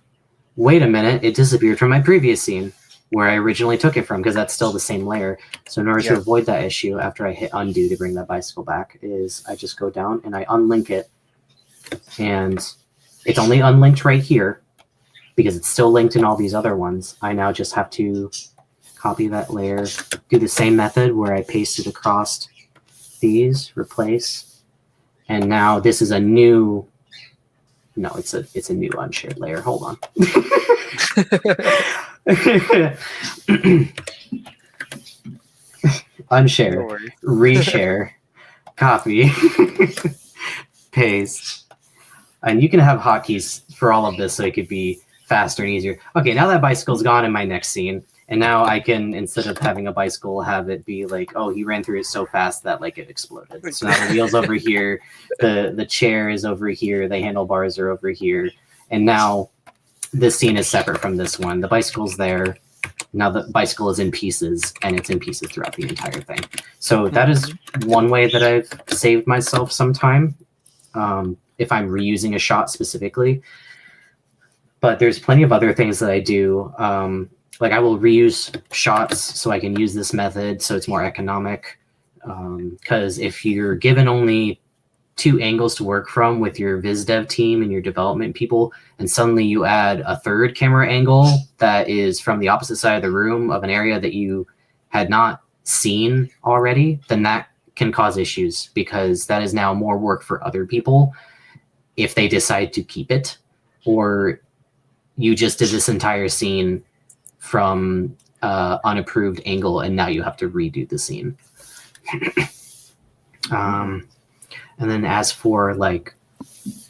Wait a minute, it disappeared from my previous scene where I originally took it from, because that's still the same layer. So in order to avoid that issue, after I hit undo to bring that bicycle back, is I just go down and I unlink it. And it's only unlinked right here because it's still linked in all these other ones. I now just have to copy that layer, do the same method where I paste it across these, replace, and now this is a new, no, it's a new unshared layer. Hold on. Unshare, reshare, copy, paste. And you can have hotkeys for all of this so it could be faster and easier. Okay, now that bicycle's gone in my next scene, And now I can, instead of having a bicycle, have it be like, oh, he ran through it so fast that like it exploded. So now the wheel's over here, the chair is over here, the handlebars are over here, and now this scene is separate from this one. The bicycle's there. Now the bicycle is in pieces, and it's in pieces throughout the entire thing. So that is one way that I've saved myself some time, if I'm reusing a shot specifically. But there's plenty of other things that I do. Like I will reuse shots so I can use this method so it's more economic. Because if you're given only 2 angles to work from with your viz dev team and your development people, and suddenly you add a 3rd camera angle that is from the opposite side of the room of an area that you had not seen already, then that can cause issues, because that is now more work for other people if they decide to keep it, or you just did this entire scene from unapproved angle and now you have to redo the scene. And then as for like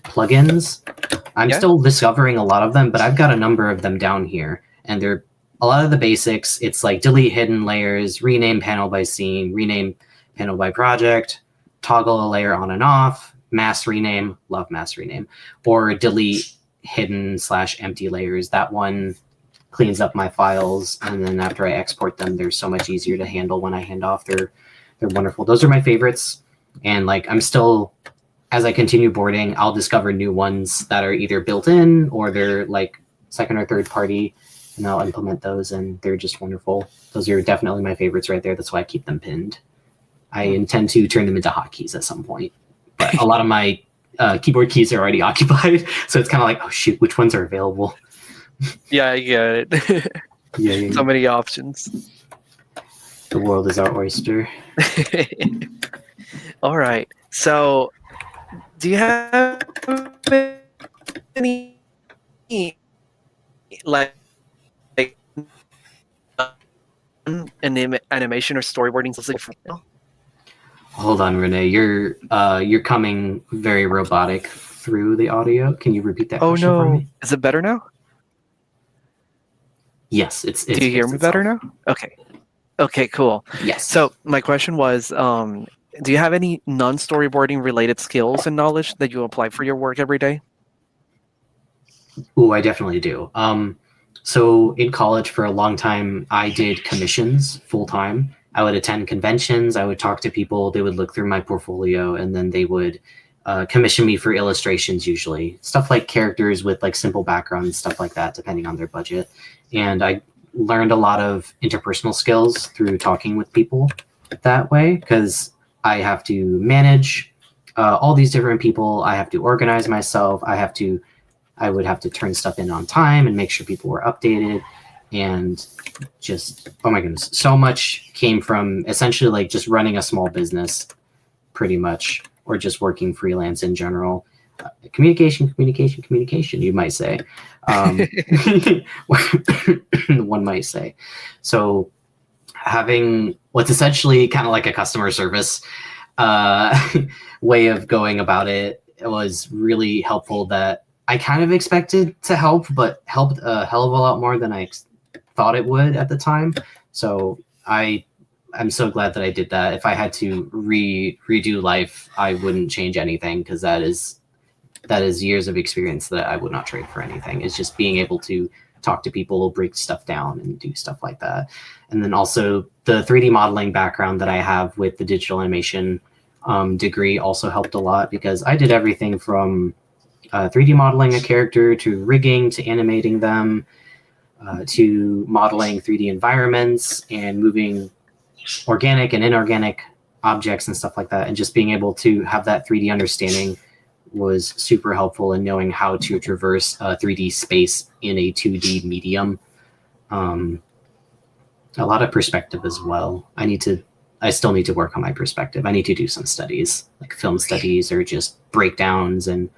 plugins, I'm still discovering a lot of them, but I've got a number of them down here, and they're a lot of the basics. It's like delete hidden layers, rename panel by scene, rename panel by project, toggle a layer on and off, mass rename, love mass rename, or delete hidden / empty layers. That one cleans up my files, and then after I export them, they're so much easier to handle when I hand off. They're wonderful. Those are my favorites. And like I'm still, as I continue boarding, I'll discover new ones that are either built in or they're like 2nd or 3rd party, and I'll implement those, and they're just wonderful. Those are definitely my favorites right there. That's why I keep them pinned. I intend to turn them into hotkeys at some point, but a lot of my keyboard keys are already occupied, so it's kind of like, oh shoot, which ones are available? Yeah, I get it. Yeah. So many options. The world is our oyster. All right. So, do you have any like animation or storyboarding? Hold on, Rene. You're coming very robotic through the audio. Can you repeat that question for me? Is it better now? Yes, it's Do you hear me better now? Okay. Okay, cool. Yes. So my question was, do you have any non-storyboarding related skills and knowledge that you apply for your work every day? Ooh, I definitely do. So in college for a long time, I did commissions full time. I would attend conventions. I would talk to people. They would look through my portfolio, and then they would commission me for illustrations, usually stuff like characters with like simple backgrounds, stuff like that, depending on their budget. And I learned a lot of interpersonal skills through talking with people that way, because I have to manage all these different people. I have to organize myself. I would have to turn stuff in on time and make sure people were updated. And just, oh my goodness, so much came from essentially like just running a small business, pretty much, or just working freelance in general. Communication, you might say. One might say. So having what's essentially kind of like a customer service way of going about it was really helpful. That I kind of expected to help, but helped a hell of a lot more than I thought it would at the time. So I'm so glad that I did that. If I had to redo life, I wouldn't change anything, because that is years of experience that I would not trade for anything. It's just being able to talk to people, break stuff down, and do stuff like that. And then also the 3D modeling background that I have with the digital animation degree also helped a lot, because I did everything from 3D modeling a character to rigging to animating them to modeling 3D environments and moving organic and inorganic objects and stuff like that. And just being able to have that 3D understanding was super helpful in knowing how to traverse 3D space in a 2D medium. A lot of perspective as well. I still need to work on my perspective. I need to do some studies, like film studies or just breakdowns, and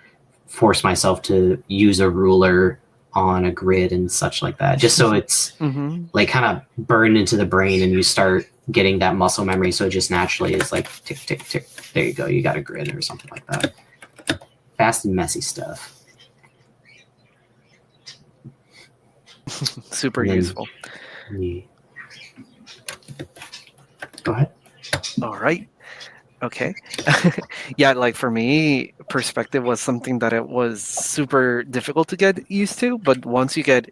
force myself to use a ruler on a grid and such like that, just so it's like kind of burned into the brain and you start getting that muscle memory. So just naturally it's like tick, tick, tick. There you go. You got a grid or something like that. Fast and messy stuff. Super useful. Yeah. Go ahead. All right. Okay. Yeah, like for me, perspective was something that it was super difficult to get used to. But once you get,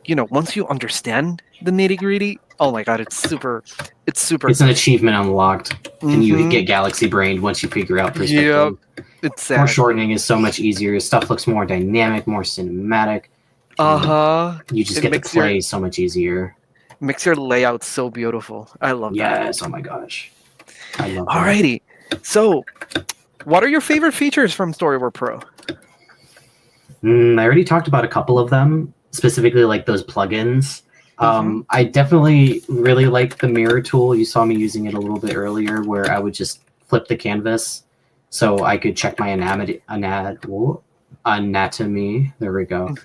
once you understand the nitty gritty, oh my God, it's super It's an good. achievement unlocked, and you get galaxy brained once you figure out Yep, perspective. exactly. Foreshortening is so much easier. Stuff looks more dynamic, more cinematic. You just get to play so much easier. Makes your layout so beautiful. I love that. Yes, oh my gosh. I love that. Alrighty. So, what are your favorite features from Storyboard Pro? I already talked about a couple of them, specifically like those plugins. I definitely really like the mirror tool. You saw me using it a little bit earlier, where I would just flip the canvas so I could check my anatomy. There we go.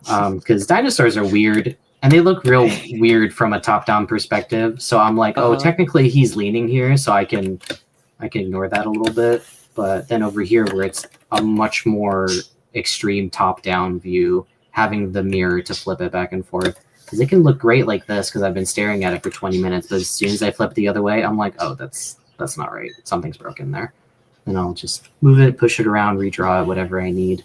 Because dinosaurs are weird, and they look real weird from a top-down perspective. So I'm like, oh, technically he's leaning here, so I can ignore that a little bit. But then over here, where it's a much more extreme top-down view, having the mirror to flip it back and forth, because it can look great like this because I've been staring at it for 20 minutes, but as soon as I flip the other way, I'm like, oh, that's not right. Something's broken there. And I'll just move it, push it around, redraw it, whatever I need.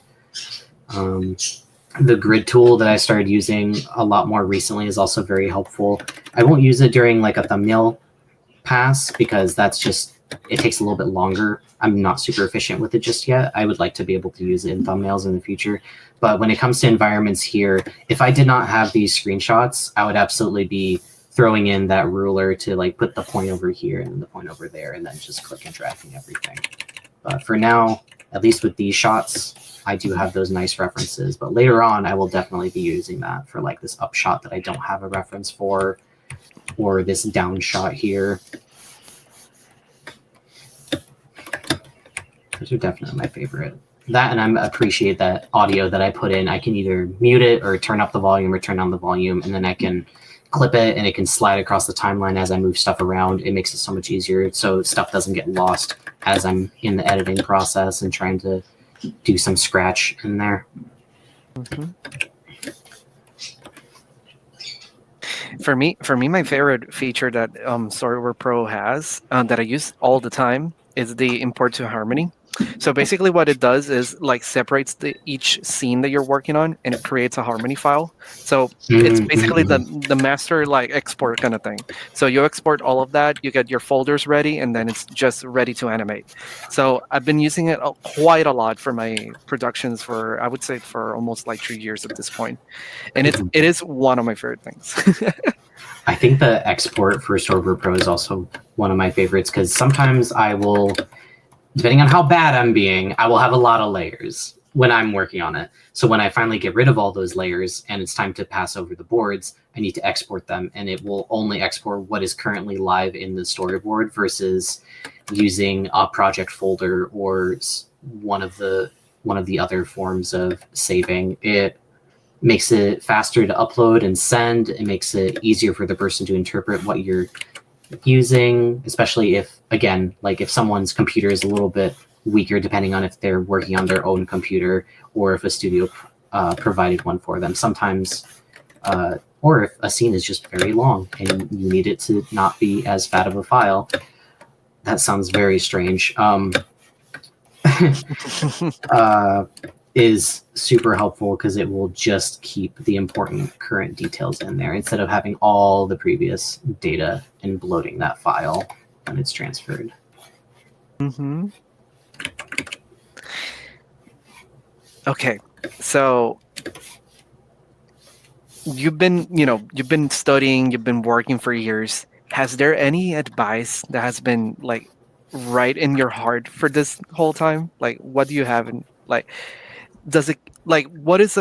The grid tool that I started using a lot more recently is also very helpful. I won't use it during like a thumbnail pass because it takes a little bit longer. I'm not super efficient with it just yet. I would like to be able to use it in thumbnails in the future. But when it comes to environments here, if I did not have these screenshots, I would absolutely be throwing in that ruler to like put the point over here and the point over there and then just click and dragging everything. But for now, at least with these shots, I do have those nice references. But later on, I will definitely be using that for like this up shot that I don't have a reference for, or this down shot here. Those are definitely my favorite. That, and I appreciate that audio that I put in. I can either mute it or turn up the volume or turn down the volume, and then I can clip it and it can slide across the timeline as I move stuff around. It makes it so much easier so stuff doesn't get lost as I'm in the editing process and trying to do some scratch in there. For me, my favorite feature that Storyboard Pro has that I use all the time is the import to Harmony. So basically what it does is like separates each scene that you're working on and it creates a Harmony file. So it's basically the master like export kind of thing. So you export all of that, you get your folders ready, and then it's just ready to animate. So I've been using it quite a lot for my productions for, I would say, for almost like 3 years at this point. And it is one of my favorite things. I think the export for Storyboard Pro is also one of my favorites because sometimes I will, depending on how bad I'm being, I will have a lot of layers when I'm working on it. So when I finally get rid of all those layers and it's time to pass over the boards, I need to export them, and it will only export what is currently live in the storyboard versus using a project folder or one of the other forms of saving. It makes it faster to upload and send. It makes it easier for the person to interpret what you're using, especially if, again, like if someone's computer is a little bit weaker, depending on if they're working on their own computer or if a studio provided one for them. Sometimes, or if a scene is just very long and you need it to not be as fat of a file. That sounds very strange. Is super helpful because it will just keep the important current details in there instead of having all the previous data and bloating that file when it's transferred. Okay, so you've been studying, you've been working for years. Has there any advice that has been like right in your heart for this whole time? Like, what do you have in like? Does it like what is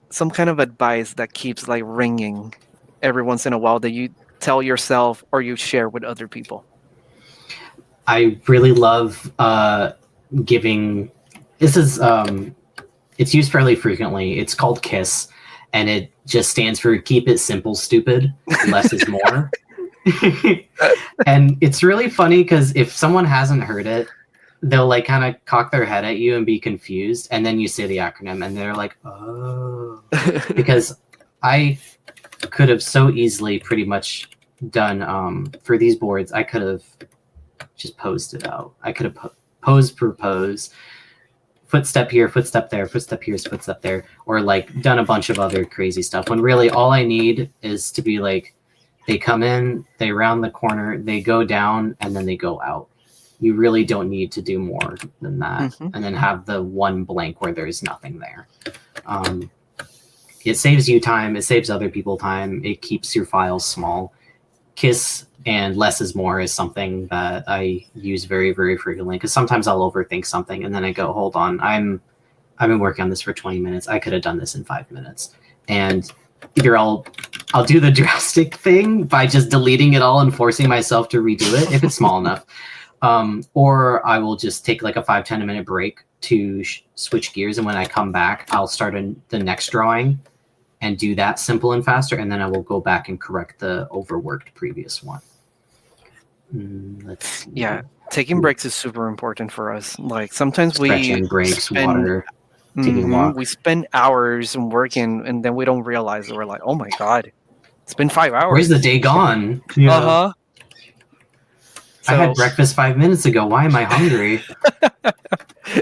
some kind of advice that keeps like ringing every once in a while that you tell yourself or you share with other people? I really love giving. This is it's used fairly frequently. It's called KISS, and it just stands for keep it simple, stupid. Less is more. And it's really funny because if someone hasn't heard it, they'll like kind of cock their head at you and be confused, and then you say the acronym and they're like, oh. Because I could have so easily pretty much done for these boards. I could have just posed it out. I could have posed per pose, footstep here, footstep there, footstep here, footstep there, or like done a bunch of other crazy stuff, when really all I need is to be like, they come in, they round the corner, they go down, and then they go out. You really don't need to do more than that. And then have the one blank where there's nothing there. It saves you time. It saves other people time. It keeps your files small. KISS and less is more is something that I use very, very frequently, because sometimes I'll overthink something and then I go, hold on, I've been working on this for 20 minutes. I could have done this in 5 minutes. And either I'll do the drastic thing by just deleting it all and forcing myself to redo it if it's small enough. Or I will just take like a 5-10 minute break to switch gears. And when I come back, I'll start the next drawing and do that simple and faster. And then I will go back and correct the overworked previous one. Let's see. Yeah, taking breaks is super important for us. Like sometimes Stretching, breaks, water, taking a walk. we spend hours working and then we don't realize that we're like, oh my God, it's been 5 hours. Where's the day gone? Yeah. So, I had breakfast 5 minutes ago. Why am I hungry?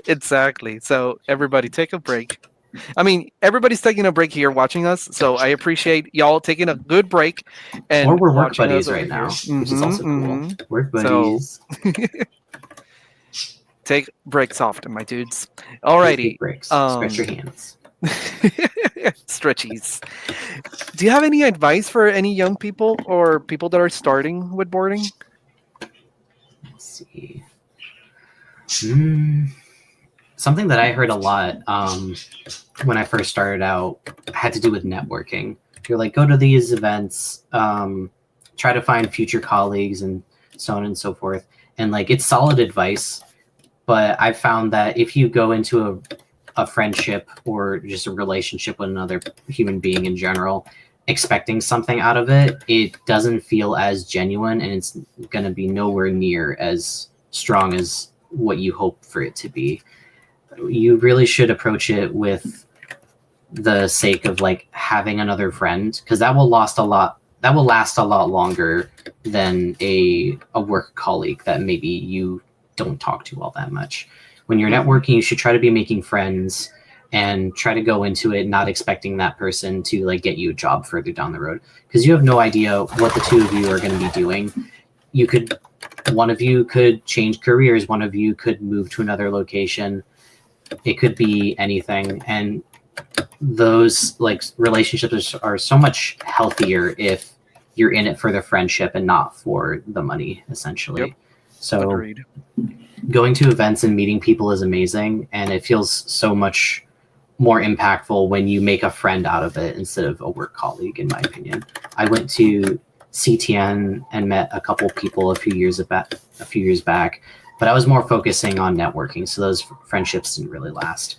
Exactly. So everybody take a break. I mean, everybody's taking a break here watching us, so I appreciate y'all taking a good break. And or we're work buddies right now, which is also cool. Work buddies. So, take breaks often, my dudes. Alrighty. Take breaks. Stretch your hands. Stretchies. Do you have any advice for any young people or people that are starting with boarding? Let's see. Something that I heard a lot when I first started out had to do with networking. You're like, go to these events, try to find future colleagues and so on and so forth. And like, it's solid advice, but I found that if you go into a friendship or just a relationship with another human being in general, expecting something out of it, it doesn't feel as genuine, and it's going to be nowhere near as strong as what you hope for it to be. You really should approach it with the sake of like having another friend, because that will last a lot longer than a work colleague that maybe you don't talk to all that much. When you're networking, you should try to be making friends and try to go into it not expecting that person to like get you a job further down the road, because you have no idea what the two of you are going to be doing. One of you could change careers, one of you could move to another location. It could be anything, and those like relationships are so much healthier if you're in it for the friendship and not for the money, essentially. Yep. So agreed. Going to events and meeting people is amazing, and it feels so much more impactful when you make a friend out of it instead of a work colleague, in my opinion. I went to CTN and met a couple people a few years back, but I was more focusing on networking, so those friendships didn't really last.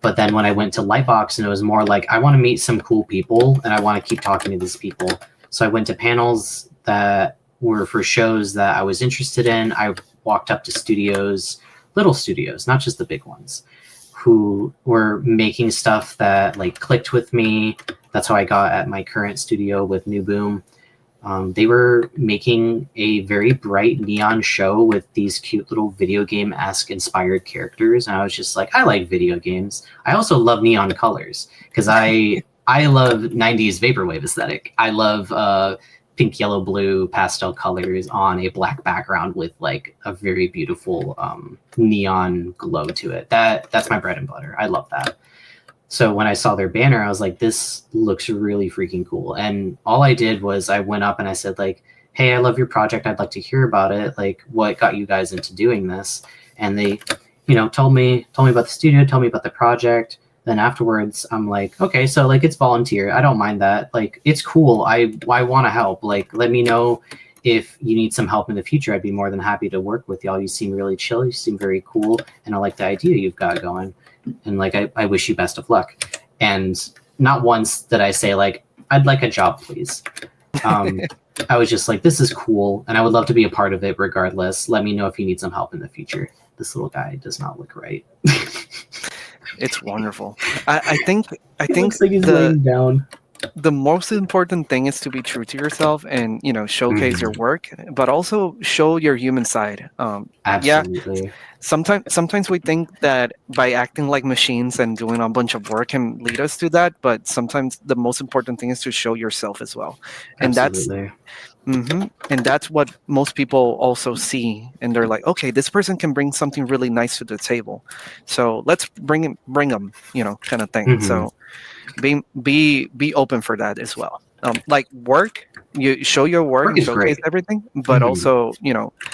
But then when I went to Lightbox, and it was more like, I want to meet some cool people and I want to keep talking to these people. So I went to panels that were for shows that I was interested in. I walked up to studios, little studios, not just the big ones, who were making stuff that like clicked with me. That's how I got at my current studio with New Boom. They were making a very bright neon show with these cute little video game-esque inspired characters. And I was just like, I like video games. I also love neon colors because I love 90s vaporwave aesthetic. I love pink, yellow, blue pastel colors on a black background with like a very beautiful neon glow to it. That's my bread and butter. I love that. So when I saw their banner, I was like, this looks really freaking cool. And all I did was I went up and I said like, hey, I love your project. I'd like to hear about it. Like, what got you guys into doing this? And they, told me about the studio, told me about the project. Then afterwards, I'm like, okay, so like it's volunteer. I don't mind that. Like, it's cool. I want to help. Like, let me know if you need some help in the future. I'd be more than happy to work with y'all. You seem really chill. You seem very cool. And I like the idea you've got going. And like, I wish you best of luck. And not once did I say like, I'd like a job, please. I was just like, this is cool. And I would love to be a part of it regardless. Let me know if you need some help in the future. This little guy does not look right. It's wonderful. I think looks like he's laying down. the most important thing is to be true to yourself and showcase your work, but also show your human side. Yeah, Absolutely. sometimes we think that by acting like machines and doing a bunch of work can lead us to that, but sometimes the most important thing is to show yourself as well, and that's Absolutely. and that's what most people also see, and they're like, okay, this person can bring something really nice to the table, so let's bring them, kind of thing. Hmm. So be open for that as well. Like work, you show your work Work and is showcase great. everything, but Hmm. also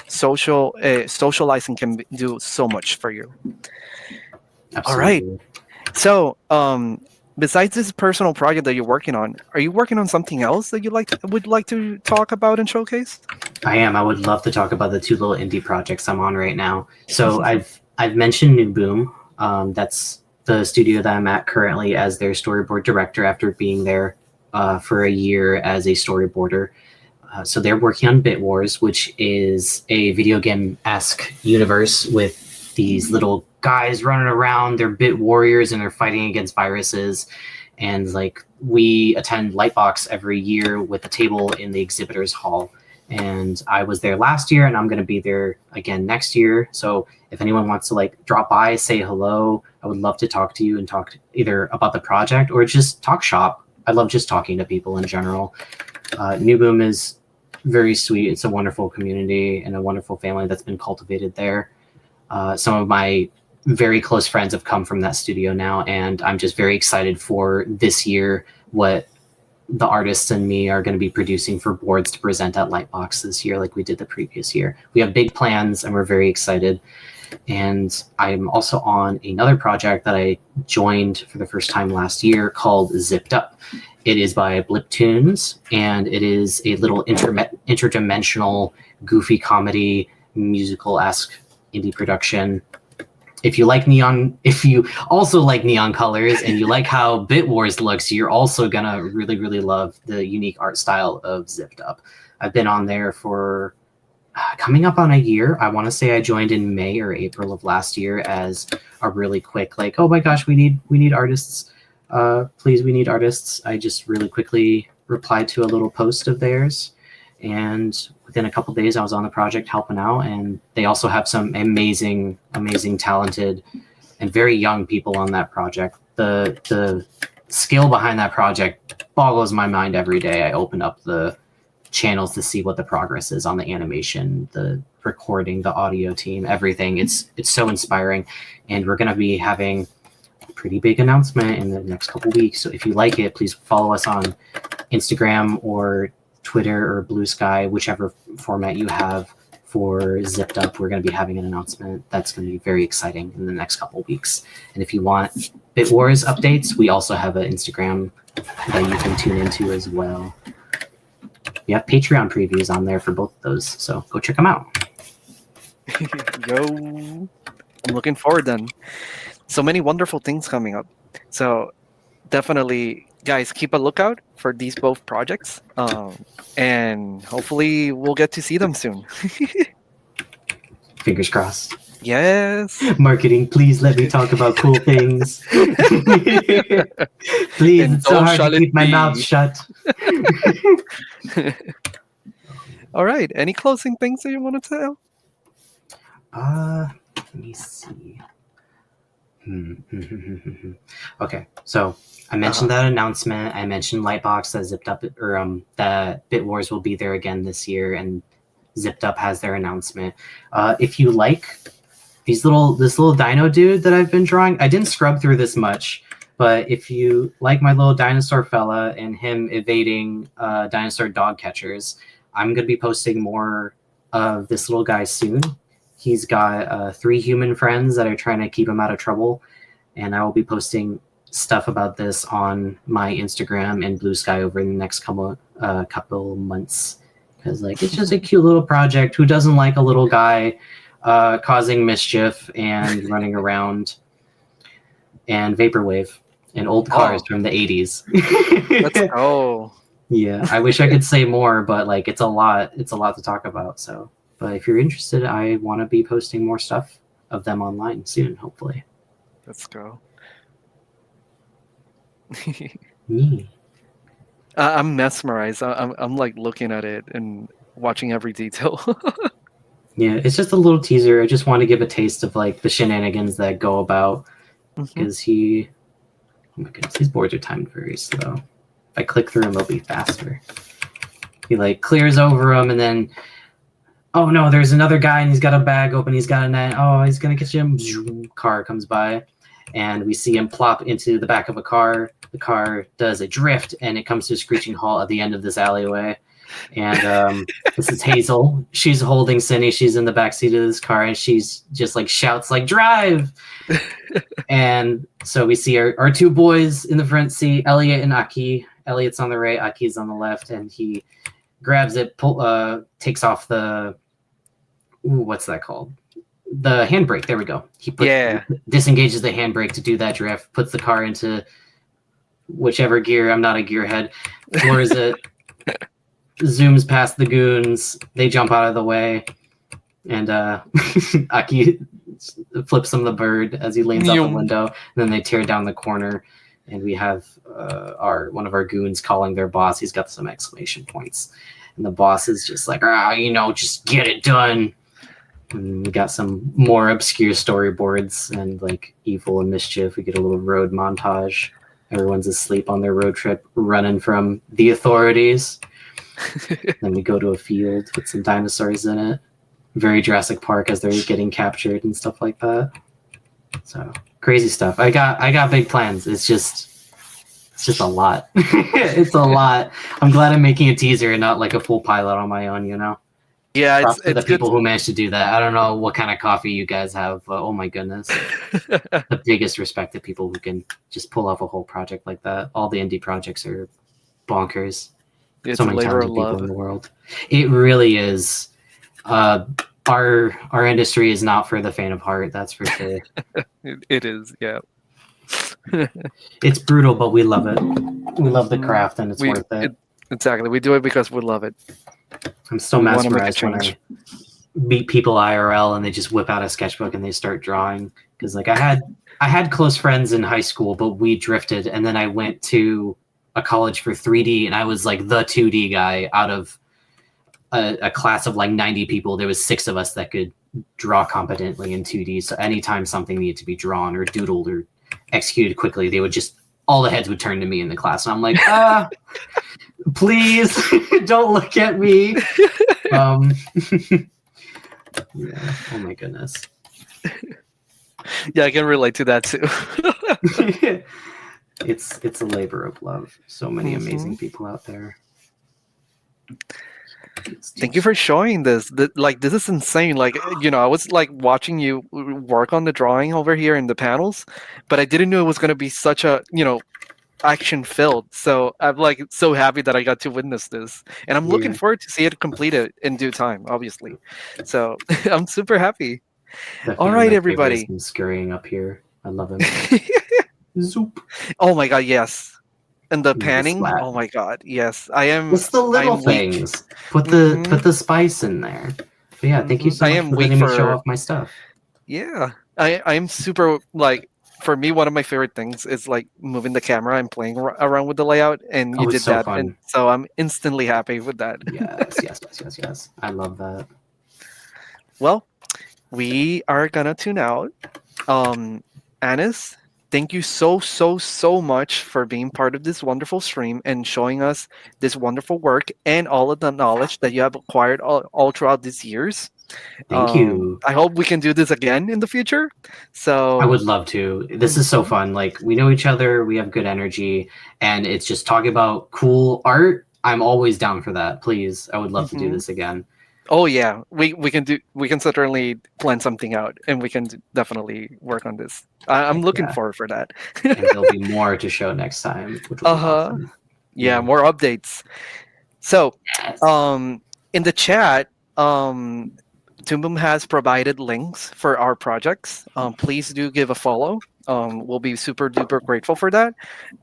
socializing can do so much for you. All right. Absolutely. So besides this personal project that you're working on, are you working on something else that would like to talk about and showcase? I am. I would love to talk about the two little indie projects I'm on right now. So I've mentioned New Boom. That's the studio that I'm at currently as their storyboard director after being there for a year as a storyboarder. So they're working on BitWars, which is a video game-esque universe with these little guys running around. They're bit warriors and they're fighting against viruses. And like we attend Lightbox every year with a table in the exhibitors hall. And I was there last year, and I'm going to be there again next year. So if anyone wants to like drop by, say hello, I would love to talk to you and talk either about the project or just talk shop. I love just talking to people in general. New Boom is very sweet. It's a wonderful community and a wonderful family that's been cultivated there. Some of my very close friends have come from that studio now, and I'm just very excited for this year what the artists and me are going to be producing for boards to present at Lightbox this year, like we did the previous year. We have big plans, and we're very excited. And I'm also on another project that I joined for the first time last year called Zipped Up. It is by Bliptoons, and it is a little interdimensional, goofy comedy, musical-esque indie production. If you also like neon colors and you like how BitWars looks, you're also gonna really, really love the unique art style of Zipped Up. I've been on there for coming up on a year. I want to say I joined in May or April of last year as a really quick, like, oh my gosh, we need artists. Please, we need artists. I just really quickly replied to a little post of theirs, and within a couple days, I was on the project helping out. And they also have some amazing, amazing, talented, and very young people on that project. The skill behind that project boggles my mind every day. I open up the channels to see what the progress is on the animation, the recording, the audio team, everything. It's so inspiring, and we're going to be having a pretty big announcement in the next couple weeks. So if you like it, please follow us on Instagram or Twitter or Blue Sky, whichever format you have for Zipped Up. We're going to be having an announcement that's going to be very exciting in the next couple weeks. And if you want BitWars updates, we also have an Instagram that you can tune into as well. We have Patreon previews on there for both of those, so go check them out. Yo, I'm looking forward then. So many wonderful things coming up. So definitely, guys, keep a lookout for these both projects, and hopefully we'll get to see them soon. Fingers crossed. Yes. Marketing, please let me talk about cool things. Please, And it's so so hard shall to it keep my mouth be. shut. All right. Any closing things that you want to tell? Let me see. Okay, so I mentioned that announcement. I mentioned Lightbox that Zipped Up, or that BitWars will be there again this year, and Zipped Up has their announcement. If you like this little dino dude that I've been drawing, I didn't scrub through this much, but if you like my little dinosaur fella and him evading dinosaur dog catchers, I'm gonna be posting more of this little guy soon. He's got 3 human friends that are trying to keep him out of trouble, and I will be posting stuff about this on my Instagram and Blue Sky over the next couple months. Because like it's just a cute little project. Who doesn't like a little guy causing mischief and running around and vaporwave and old cars from the 80s? Let's go. Yeah, I wish I could say more, but like it's a lot to talk about. So, but if you're interested, I want to be posting more stuff of them online soon, hopefully. Let's go. Me. I'm mesmerized. I'm like looking at it and watching every detail. Yeah, it's just a little teaser. I just want to give a taste of like the shenanigans that go about Mhm. because oh my goodness, these boards are timed very slow. If I click through them, they'll be faster. He like clears over them and then, oh no, there's another guy and he's got a bag open. He's got a net. Oh, he's gonna get him. Car comes by, and we see him plop into the back of a car. The car does a drift and it comes to a screeching halt at the end of this alleyway. And this is Hazel. She's holding Cindy. She's in the back seat of this car, and she's just like shouts like "drive!" And so we see our two boys in the front seat, Elliot and Aki. Elliot's on the right, Aki's on the left, and he grabs it, takes off the what's that called? The handbrake. There we go. He disengages the handbrake to do that drift, puts the car into whichever gear. I'm not a gearhead. Floors it. Zooms past the goons. They jump out of the way, and Aki flips him the bird as he leans out the window. And then they tear down the corner, and we have one of our goons calling their boss. He's got some exclamation points, and the boss is just like, just get it done. And we got some more obscure storyboards and like evil and mischief. We get a little road montage. Everyone's asleep on their road trip, running from the authorities. Then we go to a field with some dinosaurs in it. Very Jurassic Park as they're getting captured and stuff like that. So crazy stuff. I got big plans. It's just a lot. It's a lot. I'm glad I'm making a teaser and not like a full pilot on my own, Yeah, it's the good. people who managed to do that. I don't know what kind of coffee you guys have. Oh my goodness. The biggest respect to people who can just pull off a whole project like that. All the indie projects are bonkers. It's so a many labor talented of people love. in the world. It really is. Our industry is not for the faint of heart. That's for sure. It is. Yeah. It's brutal, but we love it. We love the craft, and it's worth it. Exactly. We do it because we love it. I'm still mesmerized when I meet people IRL and they just whip out a sketchbook and they start drawing. Because like I had close friends in high school, but we drifted, and then I went to a college for 3D, and I was like the 2D guy out of a class of like 90 people. There was 6 of us that could draw competently in 2D. So anytime something needed to be drawn or doodled or executed quickly, they would just, all the heads would turn to me in the class. And I'm like, please don't look at me. Yeah. Oh my goodness. Yeah, I can relate to that too. It's a labor of love. So many amazing people out there. Thank you for showing this. This is insane. Like, I was like watching you work on the drawing over here in the panels, but I didn't know it was going to be such a, action filled. So I'm like so happy that I got to witness this, and I'm looking forward to see it completed in due time, obviously. So I'm super happy. All right, everybody. I'm scurrying up here. I love him. Zoop. Oh my god, yes. And the panning. Oh my god, yes. I am. It's the little things. Put the spice in there. But yeah, thank you so much for letting me show off my stuff. Yeah, I'm super like. For me, one of my favorite things is like moving the camera and playing around with the layout, and you did so that, fun. And so I'm instantly happy with that. Yes. I love that. Well, we are gonna tune out. Anis, thank you so much for being part of this wonderful stream and showing us this wonderful work and all of the knowledge that you have acquired all throughout these years. Thank you. I hope we can do this again in the future. So I would love to. This is so fun. Like, we know each other, we have good energy, and it's just talking about cool art. I'm always down for that. Please, I would love to do this again. Oh yeah, we can certainly plan something out, and we can definitely work on this. I'm looking forward for that. And there'll be more to show next time. Which will be awesome. Yeah, more updates. So, in the chat, Toon Boom has provided links for our projects. Please do give a follow. We'll be super duper grateful for that.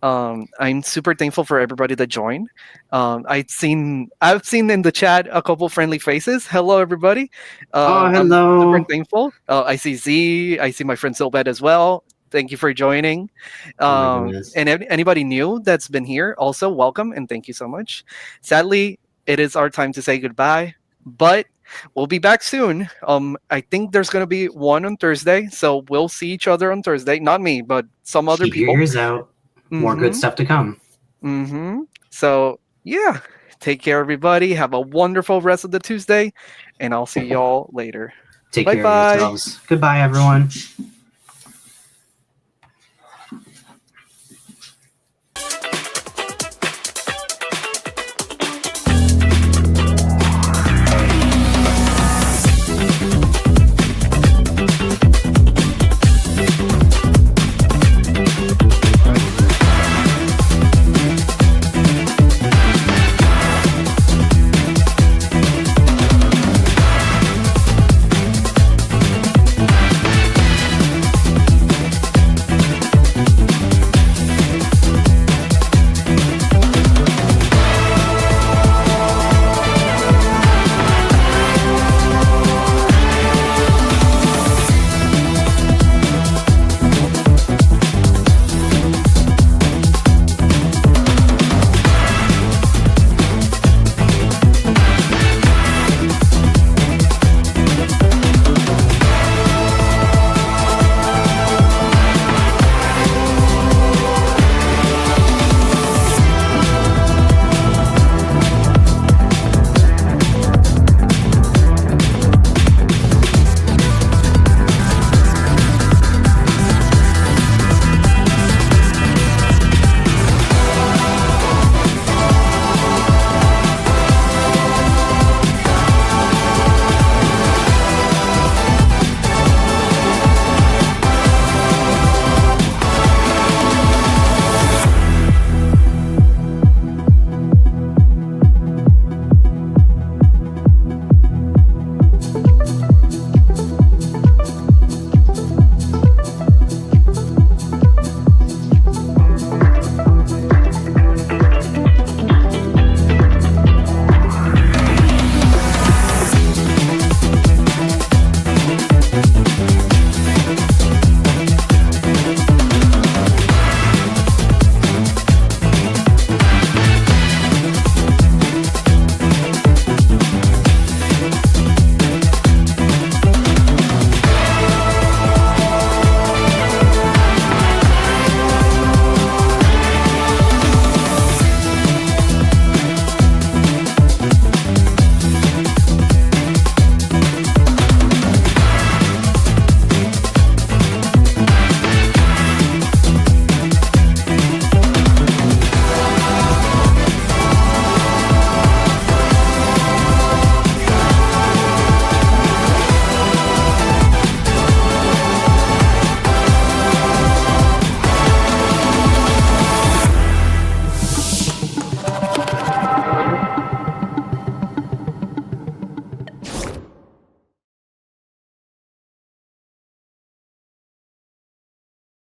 I'm super thankful for everybody that joined. I've seen in the chat a couple friendly faces. Hello, everybody. Hello. I'm super thankful. I see Z. I see my friend Silbet as well. Thank you for joining. Oh my goodness. And anybody new that's been here, also welcome and thank you so much. Sadly, it is our time to say goodbye, but we'll be back soon. I think there's gonna be one on Thursday, so we'll see each other on Thursday. Not me, but some other Keep your people. ears out. More good stuff to come. So yeah, take care, everybody. Have a wonderful rest of the Tuesday, and I'll see y'all later. Take Bye care bye. of yourselves. Goodbye, everyone.